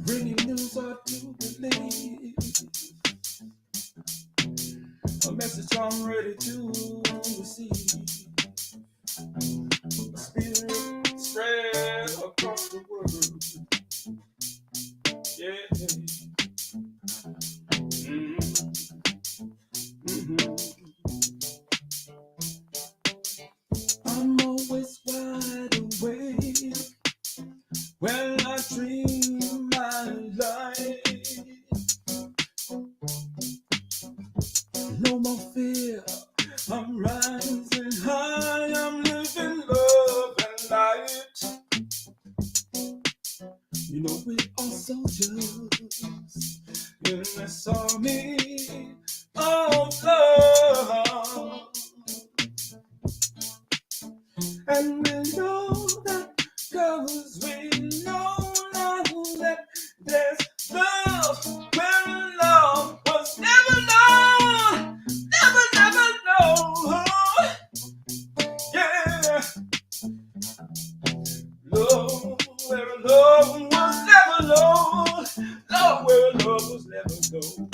Bringing news hard to believe, a message I'm ready to receive. A spirit spread across the world. Yeah. I'm always wide awake when I dream my life. No more fear, I'm rising high, I'm living love and light. You know we are soldiers in this army of love, and we know that cause we know now that there's love where love was never known, never known. Yeah, love where love was never known, love where love was never known.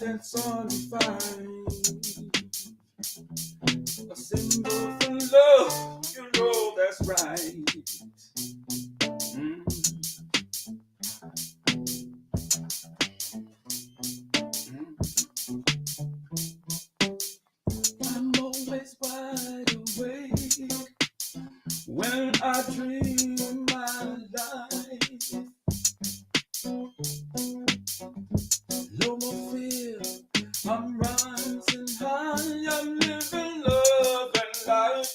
that's undefined. A symbol for love, you know that's right. I'm always wide awake when I dream my life. No more fear, I'm rising high, I'm living love and light.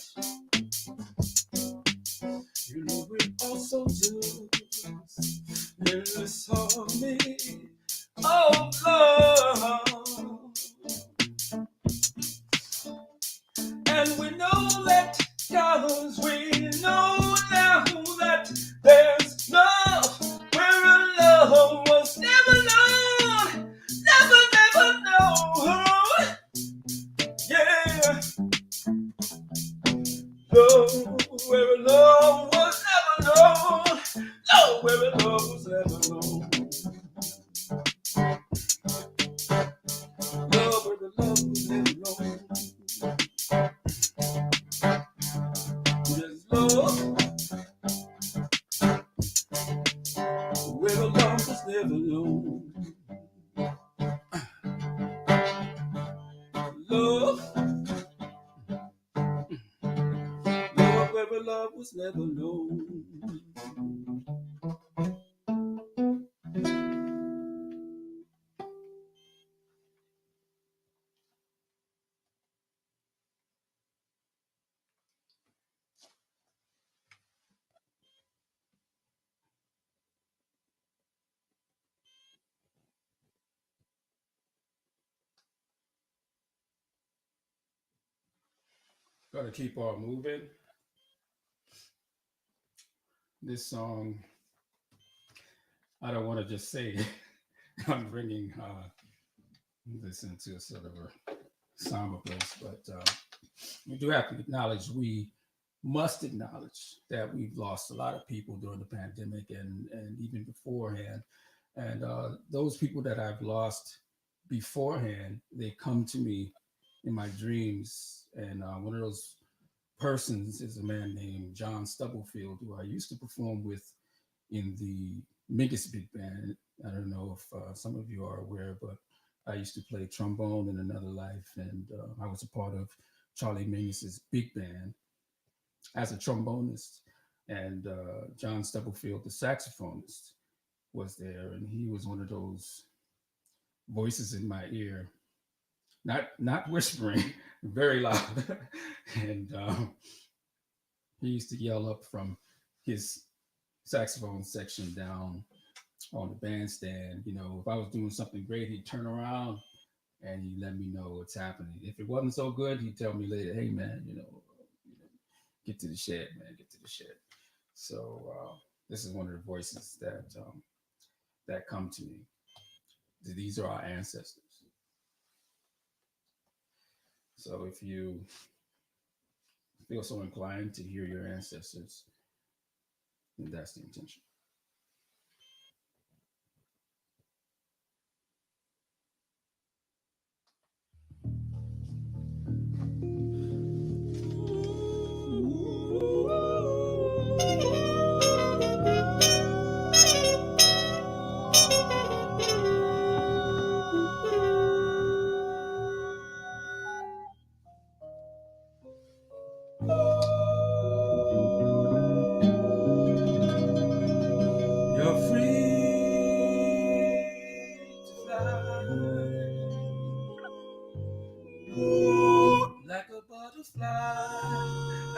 You know we're all soldiers in this army of love. And we know that, cause we know now that there's love where a love was never known, never known. Yeah, love where a love was never known, love where a love was never known. Love where the love was never known. There's love where the love was never known. Love, love where the love was never known. Gotta keep on moving. This song, I don't want to just say it. I'm bringing this into a sort of a somber place, but we do have to acknowledge, we must acknowledge that we've lost a lot of people during the pandemic and even beforehand. And those people that I've lost beforehand, they come to me in my dreams. And one of those persons is a man named John Stubblefield, who I used to perform with in the Mingus Big Band. I don't know if some of you are aware, but I used to play trombone in another life, and I was a part of Charlie Mingus's big band as a trombonist. And John Stubblefield, the saxophonist, was there, and he was one of those voices in my ear, not whispering, very loud. And he used to yell up from his saxophone section down on the bandstand. You know, if I was doing something great, he'd turn around and he'd let me know what's happening. If it wasn't so good, he'd tell me later, hey man, get to the shed, man, get to the shed. So this is one of the voices that come to me. These are our ancestors. So if you feel so inclined to hear your ancestors, then that's the intention.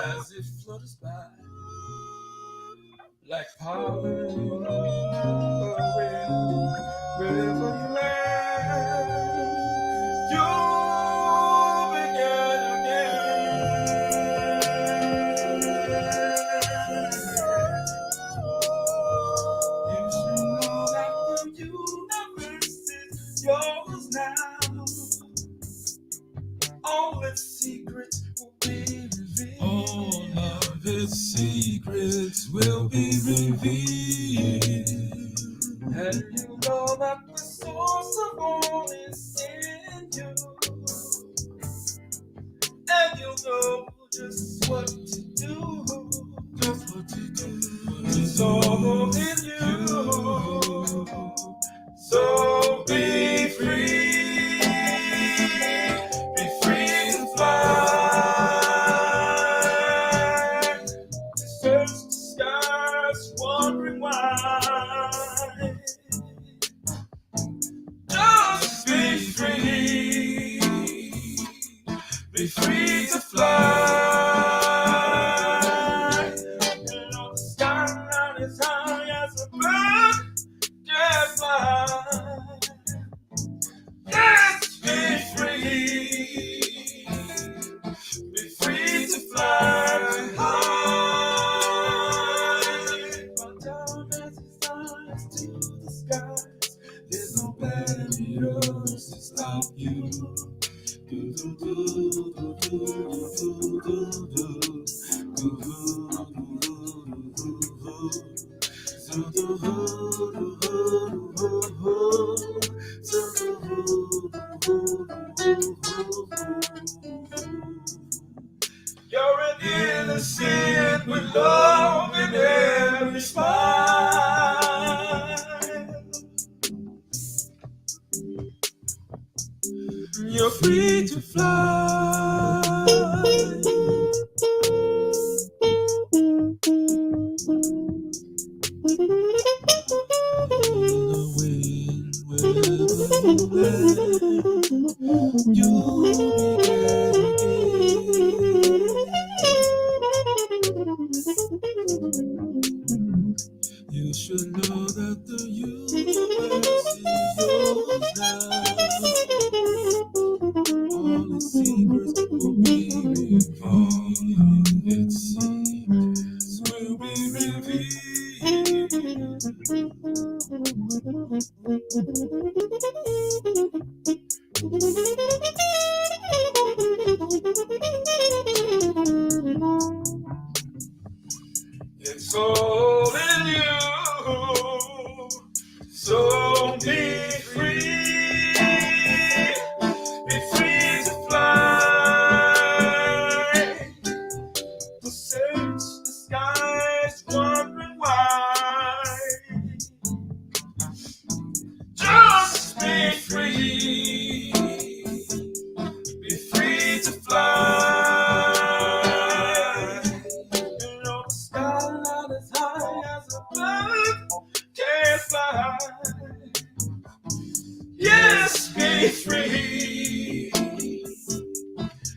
As it flutters by, like pollen in the wind, wherever you land, you'll begin again. You should know that the universe is yours now. All its secrets will be revealed. All of its secrets will be revealed. And you know that the source of all is in know just what to do. Just what to do. It's all in you. So be free. Be free to fly. Search the skies, wondering why. Just be free. Be free to fly. You know the skyline is high as a bird can fly. Yes, be free. Be free to fly high. My time as it flies to the skies. There's no barriers to stop you. Do do do do do do do do do You're an innocent with love in every smile. You're free to fly. The wind will you'll be there again. You should know that the universe is yours now. All its secrets will be revealed. Its secrets will be revealed. It's all in you. So be free. Be free to fly. To search the skies, wondering why. Just be free. Be free to fly. You know the skyline is high as a bird can fly. Yes, be free.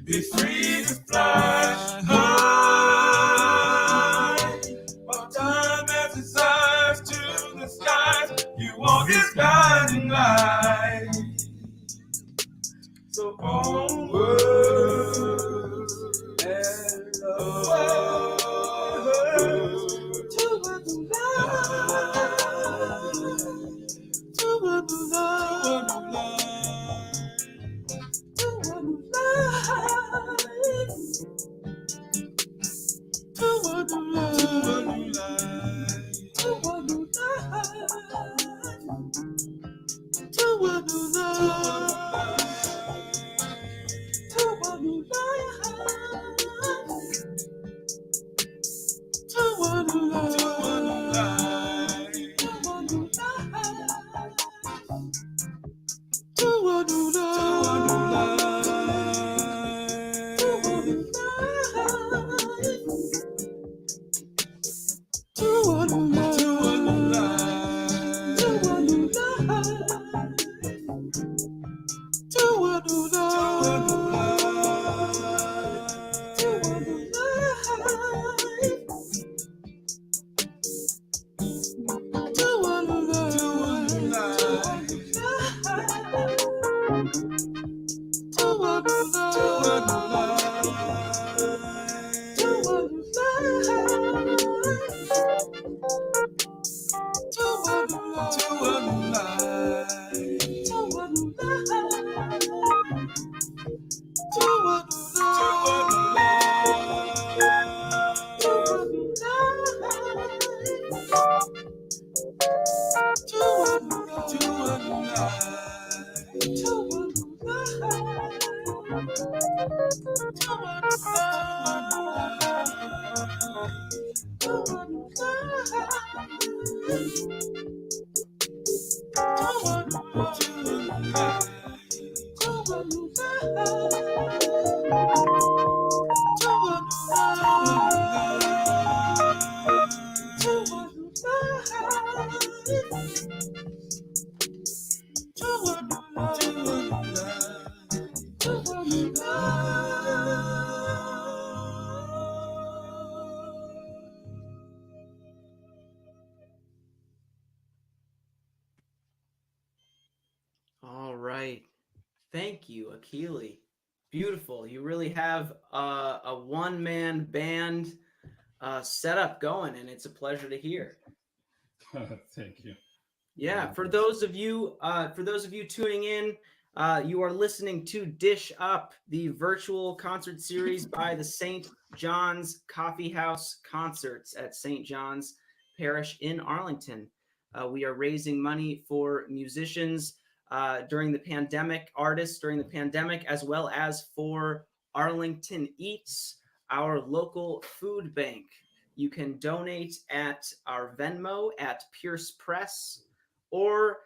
Be free to fly high. While time as its eyes to the skies, you walk His guiding light. So onward and upward to a new life, to a new life, to a new life, to a new life, to a new life, to a new life, to a new life. To All right. Thank you, Akil. Beautiful. You really have a one-man band setup going, and it's a pleasure to hear. Thank you. Yeah, for those of you tuning in, you are listening to Dish Up, the virtual concert series by the St. John's Coffeehouse Concerts at St. John's Parish in Arlington. We are raising money for musicians during the pandemic, artists during the pandemic, as well as for Arlington EATS, our local food bank. You can donate at our Venmo at Pierce Press or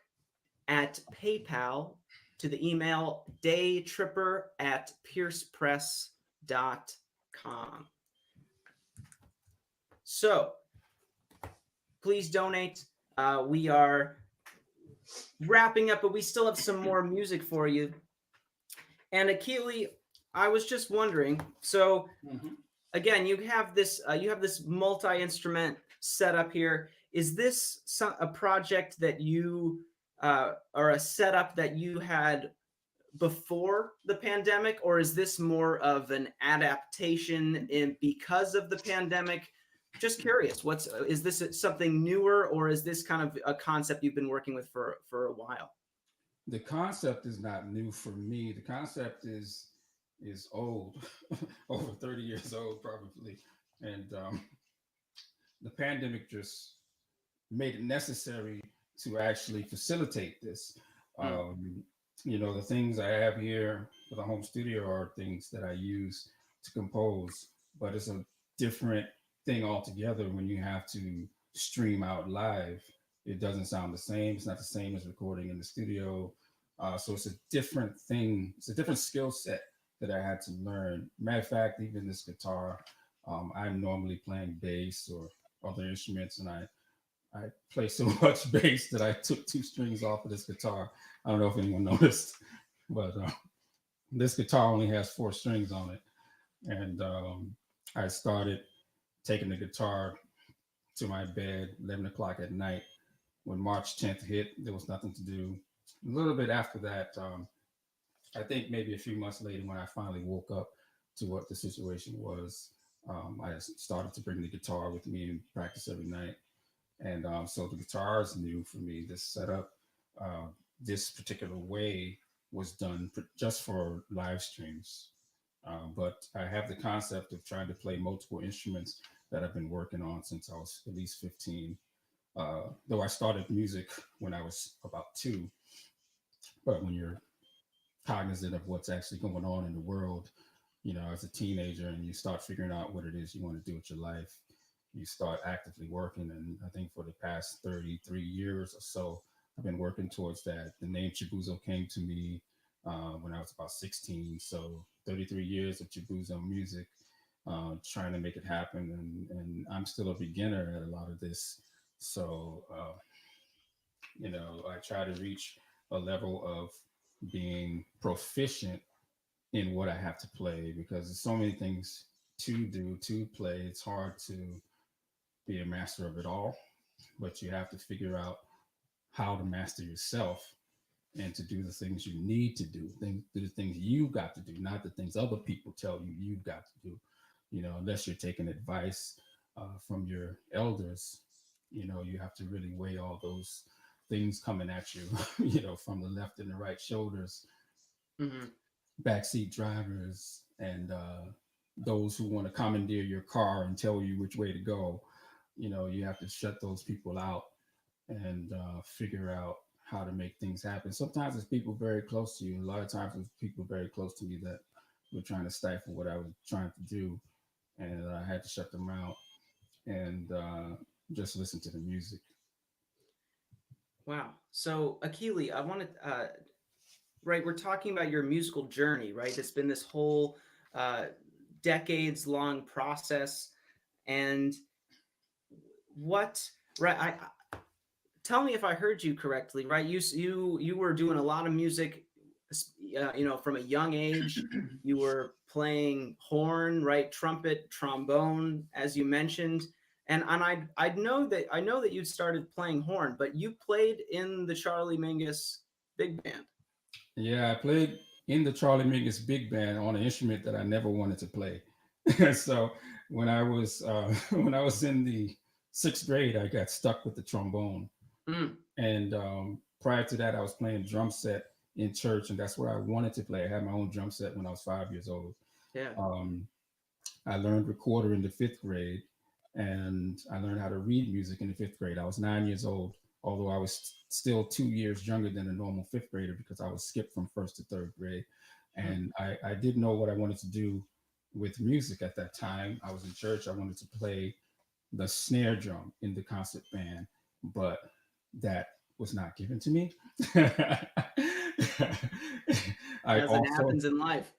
at PayPal to the email daytripper@piercepress.com. So please donate. We are wrapping up, but we still have some more music for you. And Akil, I was just wondering, so again, you have this multi-instrument setup here. Is this a project that you or a setup that you had before the pandemic, or is this more of an adaptation because of the pandemic? Just curious, is this something newer, or is this kind of a concept you've been working with for a while? The concept is not new for me. The concept is old, over 30 years old probably, and the pandemic just made it necessary to actually facilitate this. The things I have here for the home studio are things that I use to compose, but it's a different thing altogether when you have to stream out live. It doesn't sound the same. It's not the same as recording in the studio. So it's a different thing. It's a different skill set that I had to learn. Matter of fact, even this guitar, I'm normally playing bass or other instruments, and I play so much bass that I took 2 strings off of this guitar. I don't know if anyone noticed, but this guitar only has 4 strings on it. And I started taking the guitar to my bed 11 o'clock at night. When March 10th hit, there was nothing to do. A little bit after that, I think maybe a few months later, when I finally woke up to what the situation was, I started to bring the guitar with me and practice every night. And so the guitar is new for me. This setup, this particular way was done just for live streams. But I have the concept of trying to play multiple instruments that I've been working on since I was at least 15. Though I started music when I was about 2. But when you're cognizant of what's actually going on in the world, as a teenager, and you start figuring out what it is you want to do with your life, you start actively working. And I think for the past 33 years or so, I've been working towards that. The name Chibuzo came to me when I was about 16. So 33 years of Chibuzo music, trying to make it happen. And I'm still a beginner at a lot of this. So, I try to reach a level of being proficient in what I have to play, because there's so many things to do, to play. It's hard to be a master of it all, but you have to figure out how to master yourself and to do the things you need to do, the things you got to do, not the things other people tell you you've got to do. Unless you're taking advice from your elders, you have to really weigh all those things coming at you, from the left and the right shoulders, backseat drivers, and those who want to commandeer your car and tell you which way to go. You have to shut those people out and figure out how to make things happen. Sometimes it's people very close to you. A lot of times it's people very close to me that were trying to stifle what I was trying to do, and I had to shut them out and just listen to the music. Wow. So, Akili, I want to, right, we're talking about your musical journey, right? It's been this whole decades long process. And what, right, tell me if I heard you correctly, right? You were doing a lot of music, from a young age. You were playing horn, right? Trumpet, trombone, as you mentioned. And I know that you started playing horn, but you played in the Charlie Mingus big band. Yeah, I played in the Charlie Mingus big band on an instrument that I never wanted to play. So when I was when I was in the 6th grade, I got stuck with the trombone. Mm, And prior to that, I was playing drum set in church, and that's what I wanted to play. I had my own drum set when I was 5 years old. yeah. I learned recorder in the 5th grade, and I learned how to read music in the 5th grade. I was 9 years old, although I was still 2 years younger than a normal 5th grader because I was skipped from 1st to 3rd grade. And I didn't know what I wanted to do with music at that time. I was in church. I wanted to play the snare drum in the concert band, but that was not given to me. As it happens in life.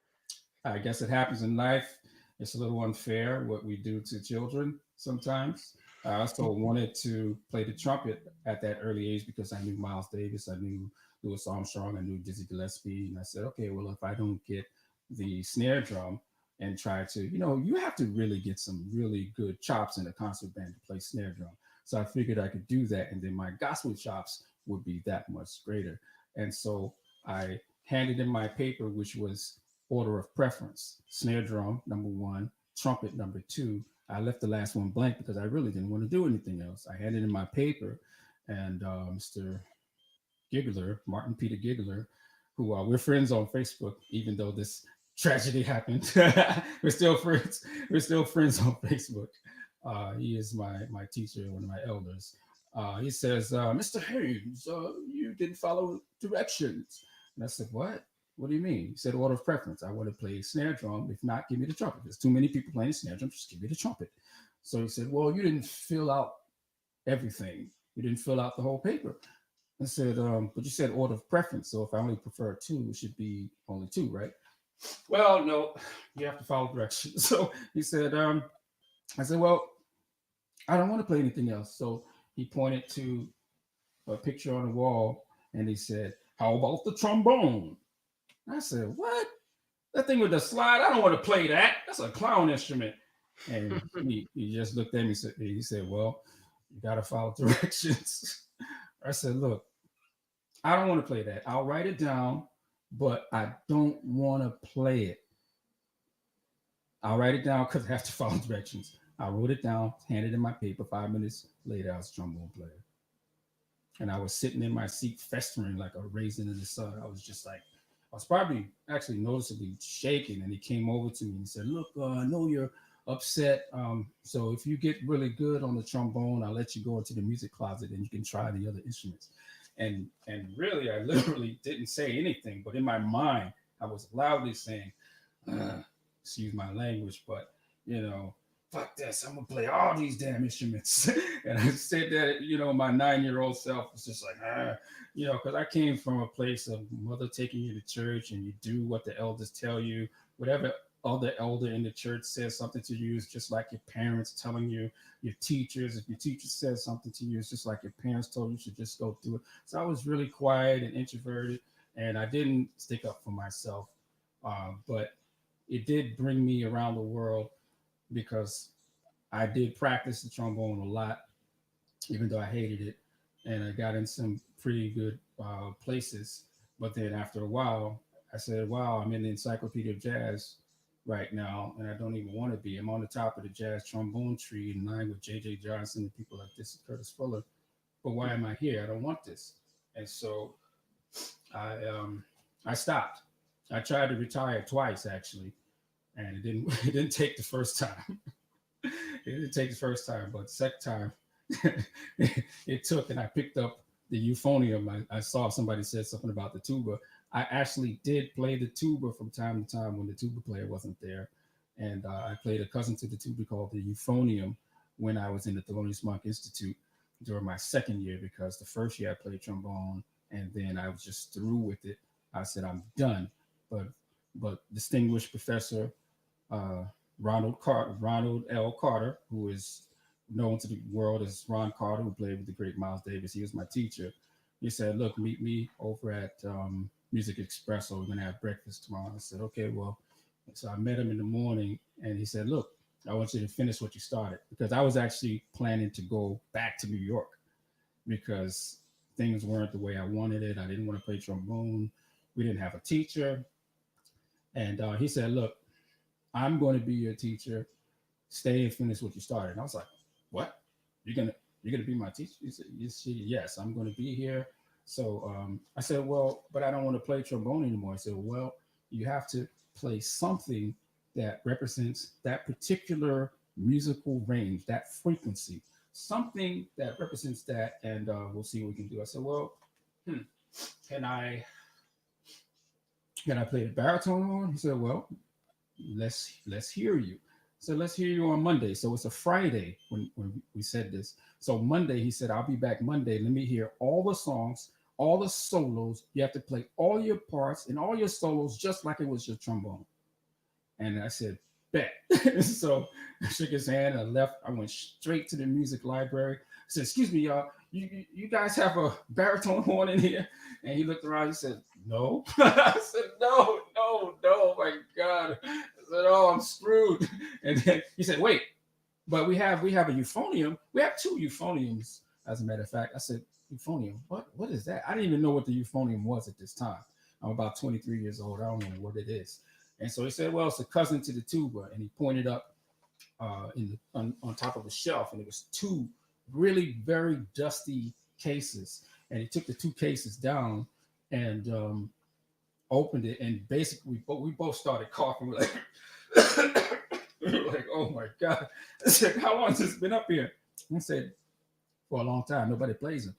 I guess it happens in life. It's a little unfair what we do to children sometimes. I also wanted to play the trumpet at that early age because I knew Miles Davis, I knew Louis Armstrong, I knew Dizzy Gillespie, and I said, okay, well, if I don't get the snare drum and try to, you have to really get some really good chops in a concert band to play snare drum. So I figured I could do that, and then my gospel chops would be that much greater. And so I handed in my paper, which was order of preference: snare drum, number 1, trumpet, number 2. I left the last one blank because I really didn't want to do anything else. I handed in my paper, and Mr. Giggler, Martin Peter Giggler, who we're friends on Facebook, even though this tragedy happened. We're still friends. We're still friends on Facebook. He is my teacher, one of my elders. He says, Mr. Haynes, you didn't follow directions. And I said, what? What do you mean? He said, order of preference. I want to play snare drum. If not, give me the trumpet. There's too many people playing snare drum. Just give me the trumpet. So he said, well, you didn't fill out everything. You didn't fill out the whole paper. I said, but you said order of preference. So if I only prefer 2, it should be only 2, right? Well, no, you have to follow directions. So he said, I said, well, I don't want to play anything else. So he pointed to a picture on the wall and he said, how about the trombone? I said, what? That thing with the slide? I don't want to play that. That's a clown instrument. And he just looked at me. He said, well, you got to follow directions. I said, look, I don't want to play that. I'll write it down, but I don't want to play it. I'll write it down because I have to follow directions. I wrote it down, handed in my paper. 5 minutes later, I was a trombone player. And I was sitting in my seat festering like a raisin in the sun. I was just like, I was probably actually noticeably shaking. And he came over to me and said, look, I know you're upset. So if you get really good on the trombone, I'll let you go into the music closet and you can try the other instruments. And really, I literally didn't say anything. But in my mind, I was loudly saying, excuse my language, but, fuck this, I'm gonna play all these damn instruments. And I said that, my 9-year-old self was just like, because I came from a place of mother taking you to church and you do what the elders tell you. Whatever other elder in the church says something to you, it's just like your parents telling you, your teachers. If your teacher says something to you, it's just like your parents told you should just go do it. So I was really quiet and introverted, and I didn't stick up for myself. But it did bring me around the world, because I did practice the trombone a lot, even though I hated it. And I got in some pretty good places. But then after a while, I said, wow, I'm in the Encyclopedia of Jazz right now, and I don't even want to be. I'm on the top of the jazz trombone tree in line with J.J. Johnson and people like this, Curtis Fuller. But why am I here? I don't want this. And so I stopped. I tried to retire twice, actually. And it didn't take the first time. It didn't take the first time, but the second time it took, and I picked up the euphonium. I saw somebody said something about the tuba. I actually did play the tuba from time to time when the tuba player wasn't there. And I played a cousin to the tuba called the euphonium when I was in the Thelonious Monk Institute during my second year, because the first year I played trombone and then I was just through with it. I said, I'm done. But distinguished professor Ronald L. Carter, who is known to the world as Ron Carter, who played with the great Miles Davis. He was my teacher. He said, look, meet me over at Music Expresso. We're going to have breakfast tomorrow. I said, okay, well. So I met him in the morning and he said, look, I want you to finish what you started, because I was actually planning to go back to New York because things weren't the way I wanted it. I didn't want to play trombone. We didn't have a teacher. And he said, look, I'm going to be your teacher. Stay and finish what you started. And I was like, what? You're gonna be my teacher? He said, yes, I'm going to be here. So I said, well, but I don't want to play trombone anymore. I said, well, you have to play something that represents that particular musical range, that frequency, something that represents that, and we'll see what we can do. I said, well, can I play the baritone on? He said, well, let's hear you. So let's hear you on Monday. So it's a Friday when we said this. So Monday, he said, I'll be back Monday. Let me hear all the songs, all the solos. You have to play all your parts and all your solos just like it was your trombone. And I said, bet. So I shook his hand and I left. I went straight to the music library. I said, excuse me, y'all, you guys have a baritone horn in here? And he looked around. He said, no. I said, no, my God. I said, oh, I'm screwed. And then he said, wait, but we have a euphonium. We have two euphoniums, as a matter of fact. I said, euphonium? What is that? I didn't even know what the euphonium was at this time. I'm about 23 years old. I don't know what it is. And so he said, well, it's a cousin to the tuba. And he pointed up on top of a shelf, and it was two really very dusty cases. And he took the two cases down and opened it, and basically we both started coughing. We're like, oh my God. I said, how long has this been up here? I said, for a long time. Nobody plays them.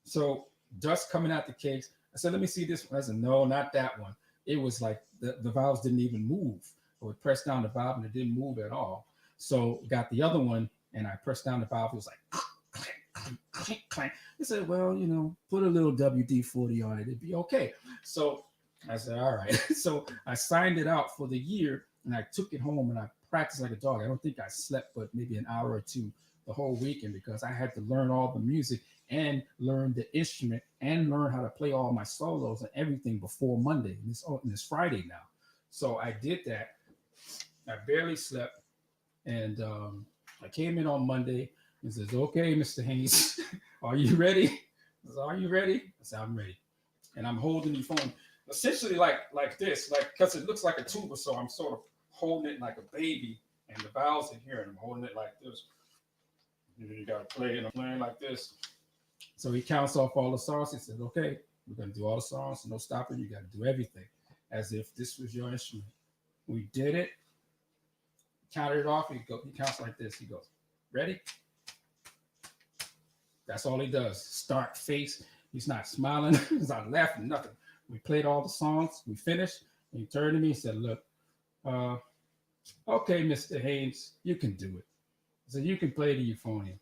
So dust coming out the case. I said, let me see this one. I said, no, not that one. It was like the valves didn't even move. I would press down the valve and it didn't move at all. So got the other one and I pressed down the valve. It was like clank, clank, clank, clank. I said, well, put a little WD-40 on it. It'd be okay. So I said, all right. So I signed it out for the year and I took it home and I practiced like a dog. I don't think I slept but maybe an hour or two the whole weekend, because I had to learn all the music and learn the instrument and learn how to play all my solos and everything before Monday. And it's Friday now. So I did that. I barely slept. And I came in on Monday and says, okay, Mr. Haynes, are you ready? I said, are you ready? I said, I'm ready. And I'm holding the phone essentially like this, because it looks like a tuba. So I'm sort of holding it like a baby, and the valves in here, and I'm holding it like this. You got to play, and I'm playing like this. So he counts off all the songs. He said, okay, we're going to do all the songs, no stopping. You got to do everything as if this was your instrument. We did it. Counted it off. He counts like this. He goes, ready? That's all he does. Start, face. He's not smiling. He's not laughing, nothing. We played all the songs. We finished. And he turned to me and said, look, okay, Mr. Haynes, you can do it. I said, you can play the euphonium.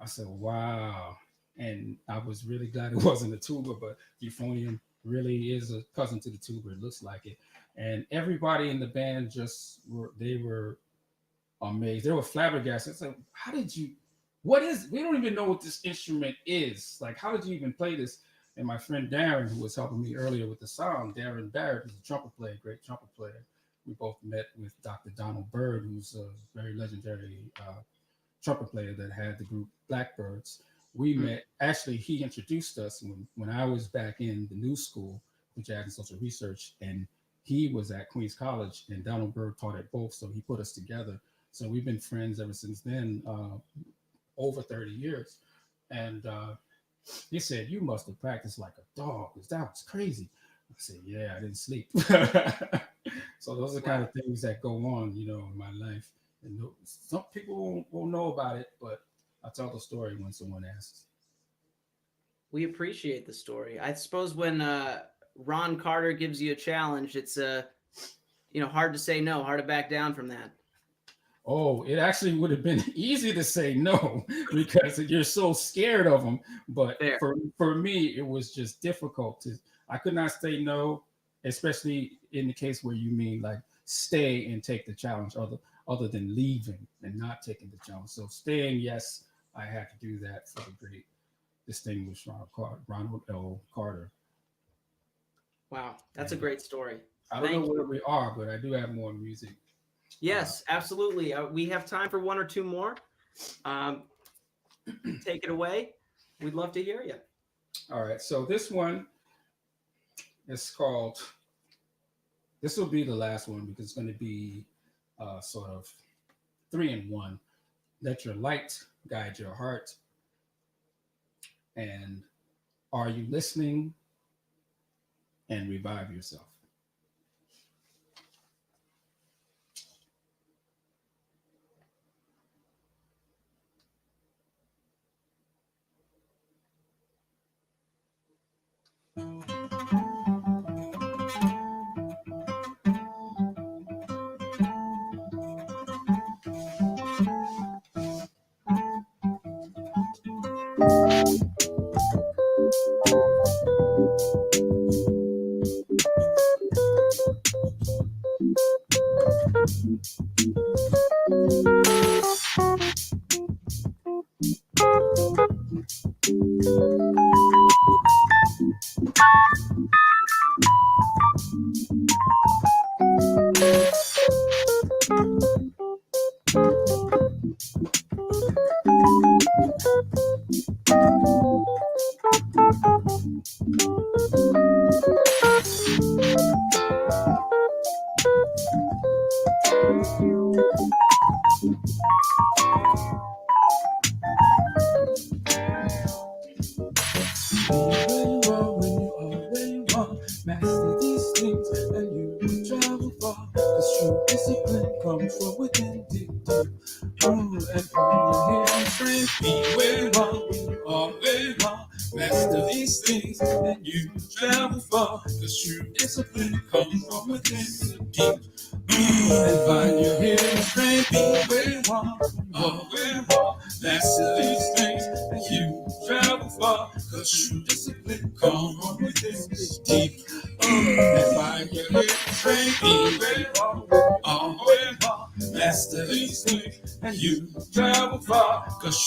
I said, wow. And I was really glad it wasn't a tuba, but euphonium really is a cousin to the tuba. It looks like it. And everybody in the band they were amazed. They were flabbergasted. I said, how did you, we don't even know what this instrument is. Like, how did you even play this? And my friend Darren, who was helping me earlier with the sound, Darren Barrett, who's a trumpet player, great trumpet player. We both met with Dr. Donald Byrd, who's a very legendary trumpet player that had the group Blackbirds. We met, actually, he introduced us when I was back in the new school, which had social research, and he was at Queens College, and Donald Byrd taught at both, so he put us together. So we've been friends ever since then, over 30 years. And he said, you must have practiced like a dog, because that was crazy. I said, yeah, I didn't sleep. So those are the kind of things that go on, in my life. And some people won't know about it, but I'll tell the story when someone asks. We appreciate the story. I suppose when Ron Carter gives you a challenge, it's hard to say no, hard to back down from that. Oh, it actually would have been easy to say no because you're so scared of them. But for me, it was just difficult. I could not say no, especially in the case where you mean like stay and take the challenge, other than leaving and not taking the challenge. So staying, yes, I had to do that for the great distinguished Ronald L. Carter. Wow, that's a great story. I don't know where we are, but I do have more music. Yes, absolutely. We have time for one or two more. Take it away. We'd love to hear you. All right. So this one is called, this will be the last one because it's going to be sort of 3-in-1. Let your light guide your heart. And are you listening? And revive yourself.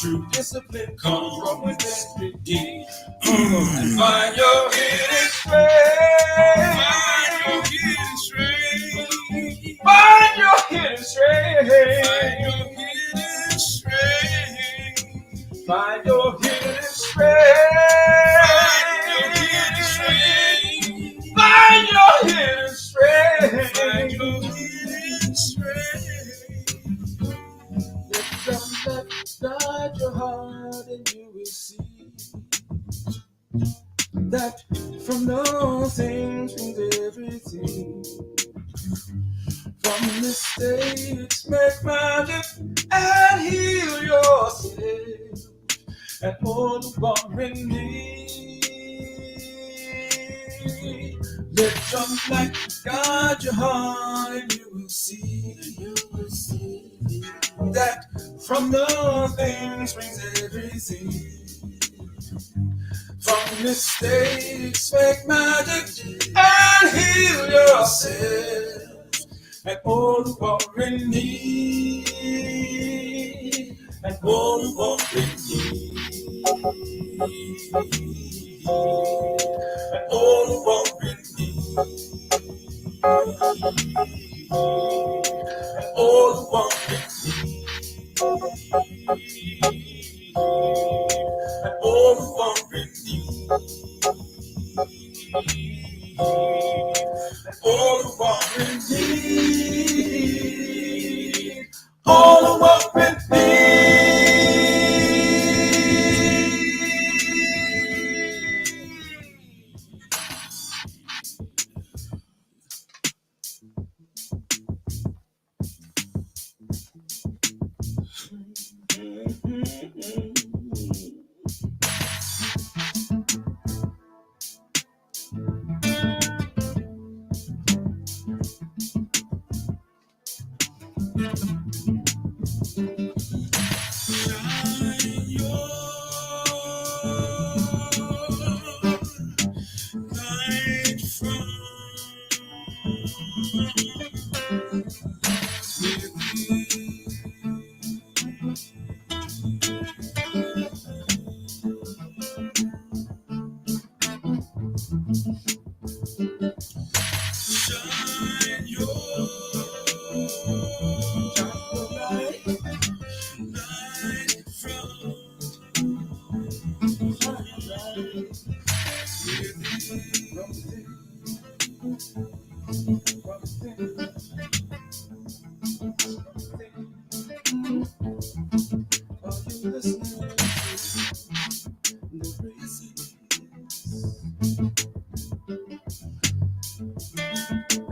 True discipline comes from within deep. And find your hidden strength. Find your hidden strength. Find your hidden strength. Find your hidden strength. Find your hidden strength. Let guide your heart and you will see that from those things comes everything. From mistakes make magic and heal yourself and all the boring need. Let your light guide your heart and you will see that from the things springs everything. From mistakes make magic and heal yourself and all the boring need and all the boring need and all the boring need and all the boring need. And all the boring need, and all the boring need, all the boring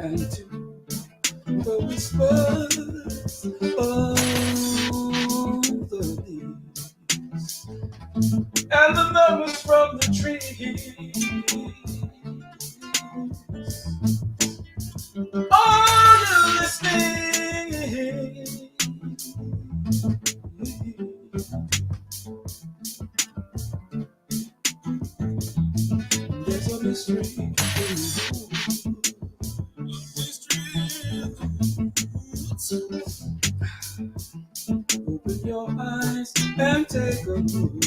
And to the whispers of the leaves and the murmurs from the trees. Are you listening? There's a mystery in you. Open your eyes and take a look.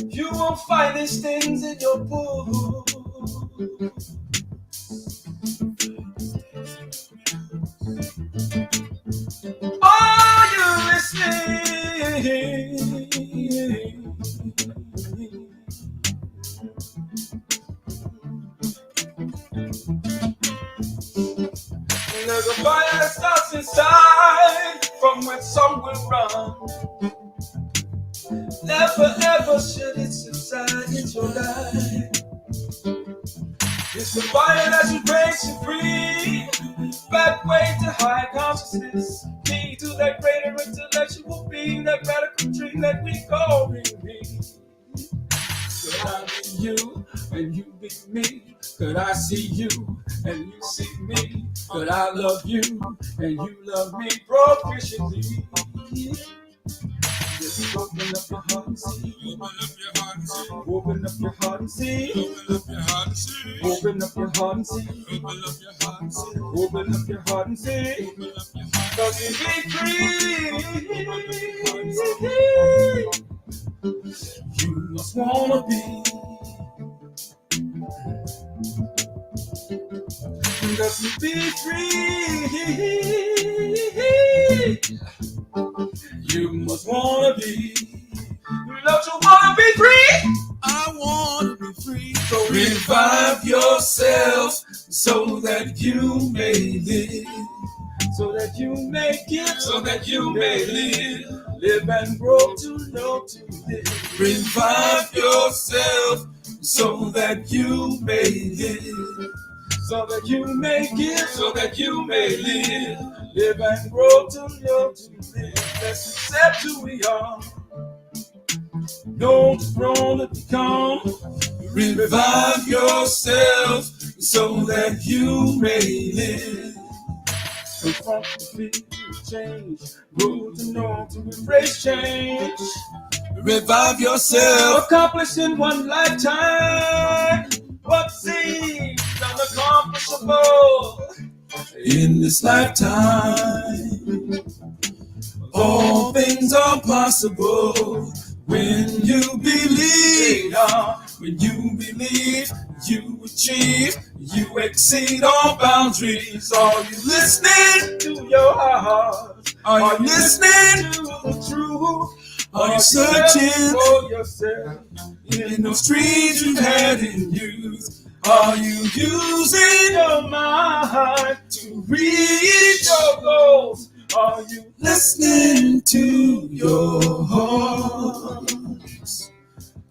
You won't find these things in your book. Are you listening? There's a fire that starts inside, from which some will run. Never ever should it subside into your life. It's the fire that should break you free, back way to high consciousness, lead to that greater intellectual being, that radical dream that we call me. Could I be you and you be me? Could I see you and you see me? Could I love you and you love me proficiently? Just open up your heart and see. Open up your heart and see. Open up your heart and see. Open up your heart and see. Cause you be free. You must wanna be. Just to be free. You must wanna be. Don't you wanna be free? I wanna be free. So revive yourself so that you may live. So that you may give, so that you may live. Live and grow to know to live. Revive yourself so that you may live. So that you may give, so that you may live. Live and grow to know to live. Let's accept who we are. Don't grow to become. Revive yourself so that you may live. Confront the fear of change. Grow to know to embrace change. Revive yourself. Accomplish in one lifetime what seems unaccomplishable in this lifetime. All things are possible when you believe. When you believe, you achieve. You exceed all boundaries. Are you listening to your heart? Are you listening to the truth? Are you searching for yourself in those dreams you had in youth? Are you using your mind to reach your goals? Are you listening to your heart?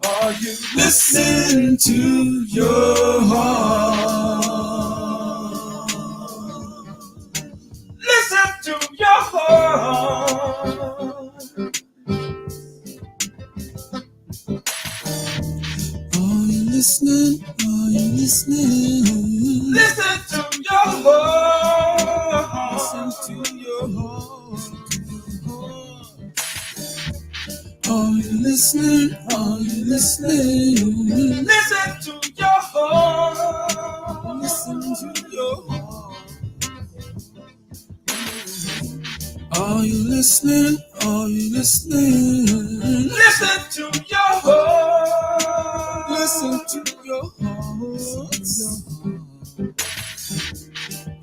Are you listening to your heart? Listen to your heart. Are you listening? Are you listening? Listen to your heart. Are you listening? Are you listening? Listen to your heart. Listen to your heart. Are you listening? Are you listening? Listen to your heart. Listen to your heart.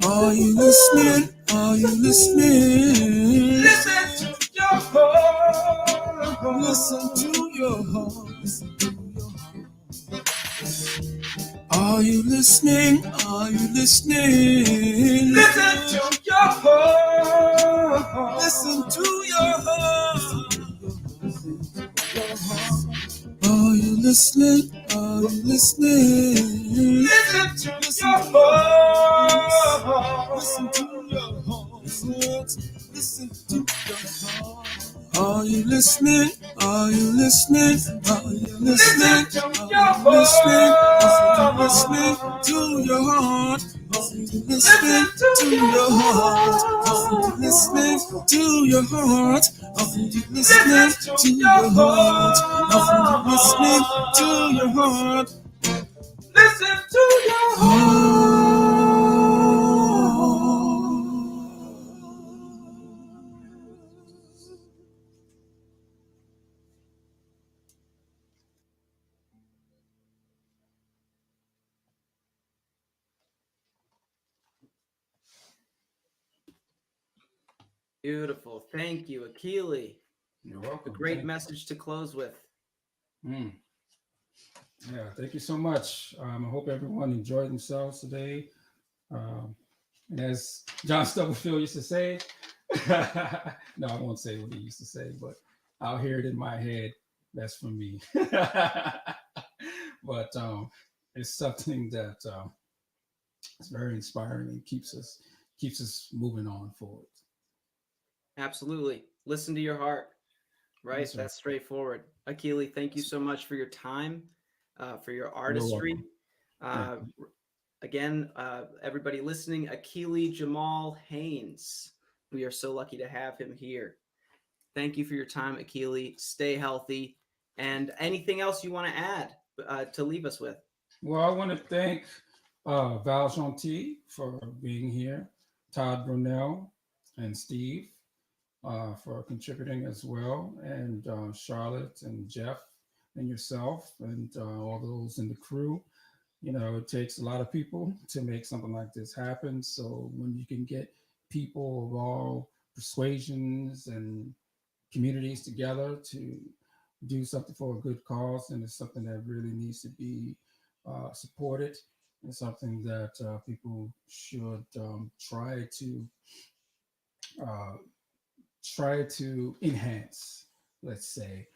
Are you listening? Are you listening? Listen to your heart. Listen to your heart. Listen to your heart. Are you listening? Are you listening? Listen to your heart. Listen to your heart. Are you listening? Are you listening? Listen to your heart. Listen to your heart. Listen to your heart. Are you listening? Are you listening? Are you listening? Are you listening? Are you listening to your heart? Are you listening to your heart? Are you listening to your heart? Are you listening to your heart? Are you listening to your heart? Listen to your heart. Beautiful. Thank you, Akil. You're A welcome. great message to close with. Yeah, thank you so much. I hope everyone enjoyed themselves today. And as John Stubblefield used to say, no, I won't say what he used to say, but I'll hear it in my head. That's from me. But it's something that is very inspiring and keeps us moving on forward. Absolutely. Listen to your heart, right? Yes, sir. That's straightforward. Akil, thank you so much for your time, for your You're artistry. welcome. Again, everybody listening, Akil Jamal Haynes. We are so lucky to have him here. Thank you for your time, Akil. Stay healthy. And anything else you want to add to leave us with? Well, I want to thank Val Jeanty for being here, Todd Brunel and Steve for contributing as well, and Charlotte and Jeff and yourself and all those in the crew. You know, it takes a lot of people to make something like this happen. So when you can get people of all persuasions and communities together to do something for a good cause, and it's something that really needs to be supported, and something that people should try to enhance, let's say,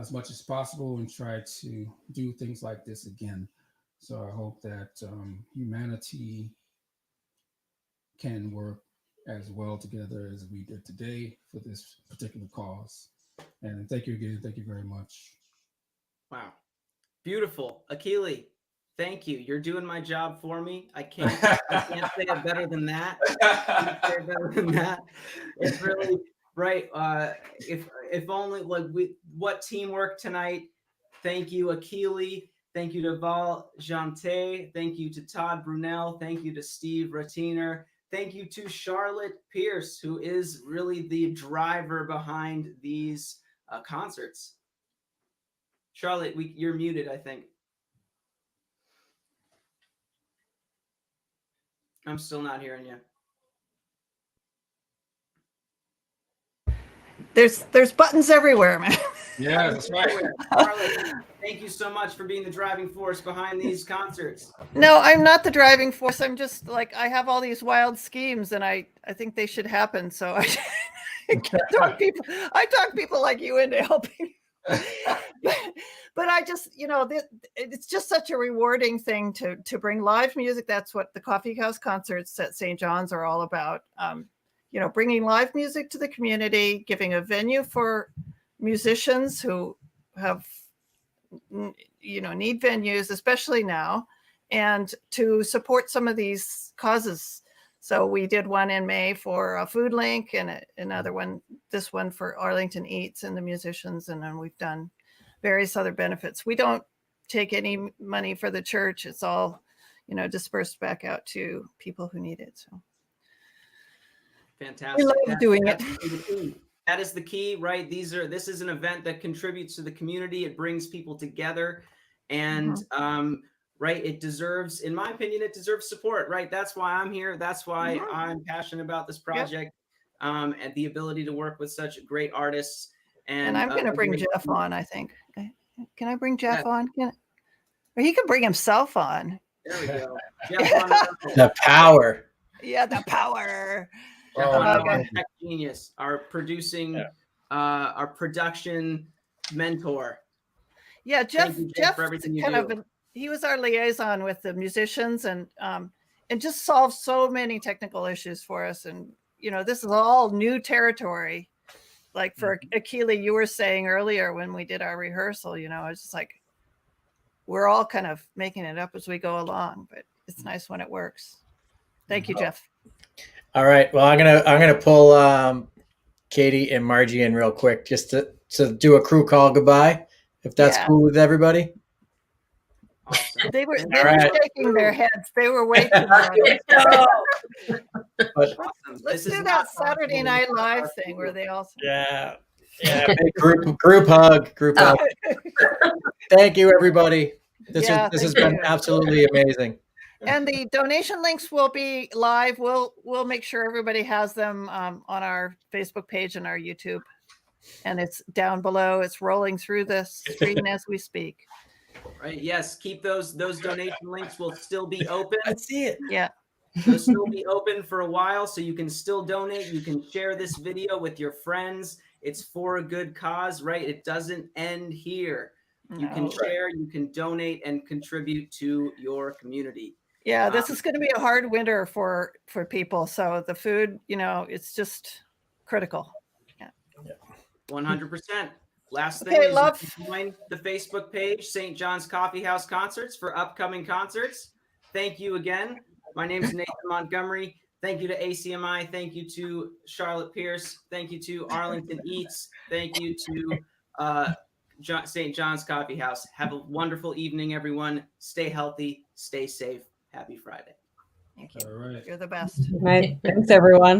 as much as possible, and try to do things like this again. So I hope that humanity can work as well together as we did today for this particular cause. And thank you again. Thank you very much. Wow. Beautiful. Akil, thank you. You're doing my job for me. I can't say it better than that. It's really right. If only what teamwork tonight. Thank you, Akil. Thank you to Val Jeanty. Thank you to Todd Brunel. Thank you to Steve Ratiner. Thank you to Charlotte Pierce, who is really the driver behind these concerts. Charlotte, you're muted, I think. I'm still not hearing you. There's buttons everywhere, man. Yeah, that's right. Charlotte, thank you so much for being the driving force behind these concerts. No, I'm not the driving force. I'm just like, I have all these wild schemes and I think they should happen. So I talk people like you into helping. But I just, it's just such a rewarding thing to bring live music. That's what the Coffeehouse concerts at St. John's are all about. Bringing live music to the community, giving a venue for musicians who have, need venues, especially now, and to support some of these causes. So we did one in May for a food link and another one this one for Arlington EATS and the musicians, and then we've done various other benefits. We don't take any money for the church. It's all, dispersed back out to people who need it. So Fantastic. we love doing it. That is the key, right? This is an event that contributes to the community. It brings people together, and right, it deserves, in my opinion, it deserves support, right? That's why I'm here. That's why I'm passionate about this project, and the ability to work with such great artists. And I'm going to bring Jeff on, I think. Can I bring Jeff on? Or he can bring himself on. There we go. Jeff on The power. Yeah, the power. Our tech genius, our production mentor. Yeah, Jeff for everything you kind do. of he was our liaison with the musicians and just solved so many technical issues for us. And this is all new territory. Like for Akil, you were saying earlier when we did our rehearsal, it's just like we're all kind of making it up as we go along, but it's nice when it works. Thank you, Jeff. All right. Well, I'm gonna pull Katie and Margie in real quick just to do a crew call goodbye, if that's cool with everybody. Awesome. They were right. shaking their heads. They were way too loud. Awesome. Let's do that Saturday Night Live thing where they all sing. Yeah. Big group hug. Thank you, everybody. This has been absolutely amazing. And the donation links will be live. We'll make sure everybody has them on our Facebook page and our YouTube. And it's down below. It's rolling through the screen as we speak. Right. Yes. Keep those donation links will still be open. I see it. Yeah. They'll still be open for a while, so you can still donate. You can share this video with your friends. It's for a good cause, right? It doesn't end here. You can share, you can donate, and contribute to your community. Yeah, this is going to be a hard winter for people. So the food, it's just critical. Yeah. 100%. Last thing Okay, is love. join the Facebook page, St. John's Coffeehouse Concerts, for upcoming concerts. Thank you again. My name is Nathan Montgomery. Thank you to ACMI. Thank you to Charlotte Pierce. Thank you to Arlington EATS. Thank you to St. John's Coffeehouse. Have a wonderful evening, everyone. Stay healthy. Stay safe. Happy Friday. Thank you. All right. You're the best. Right. Thanks, everyone.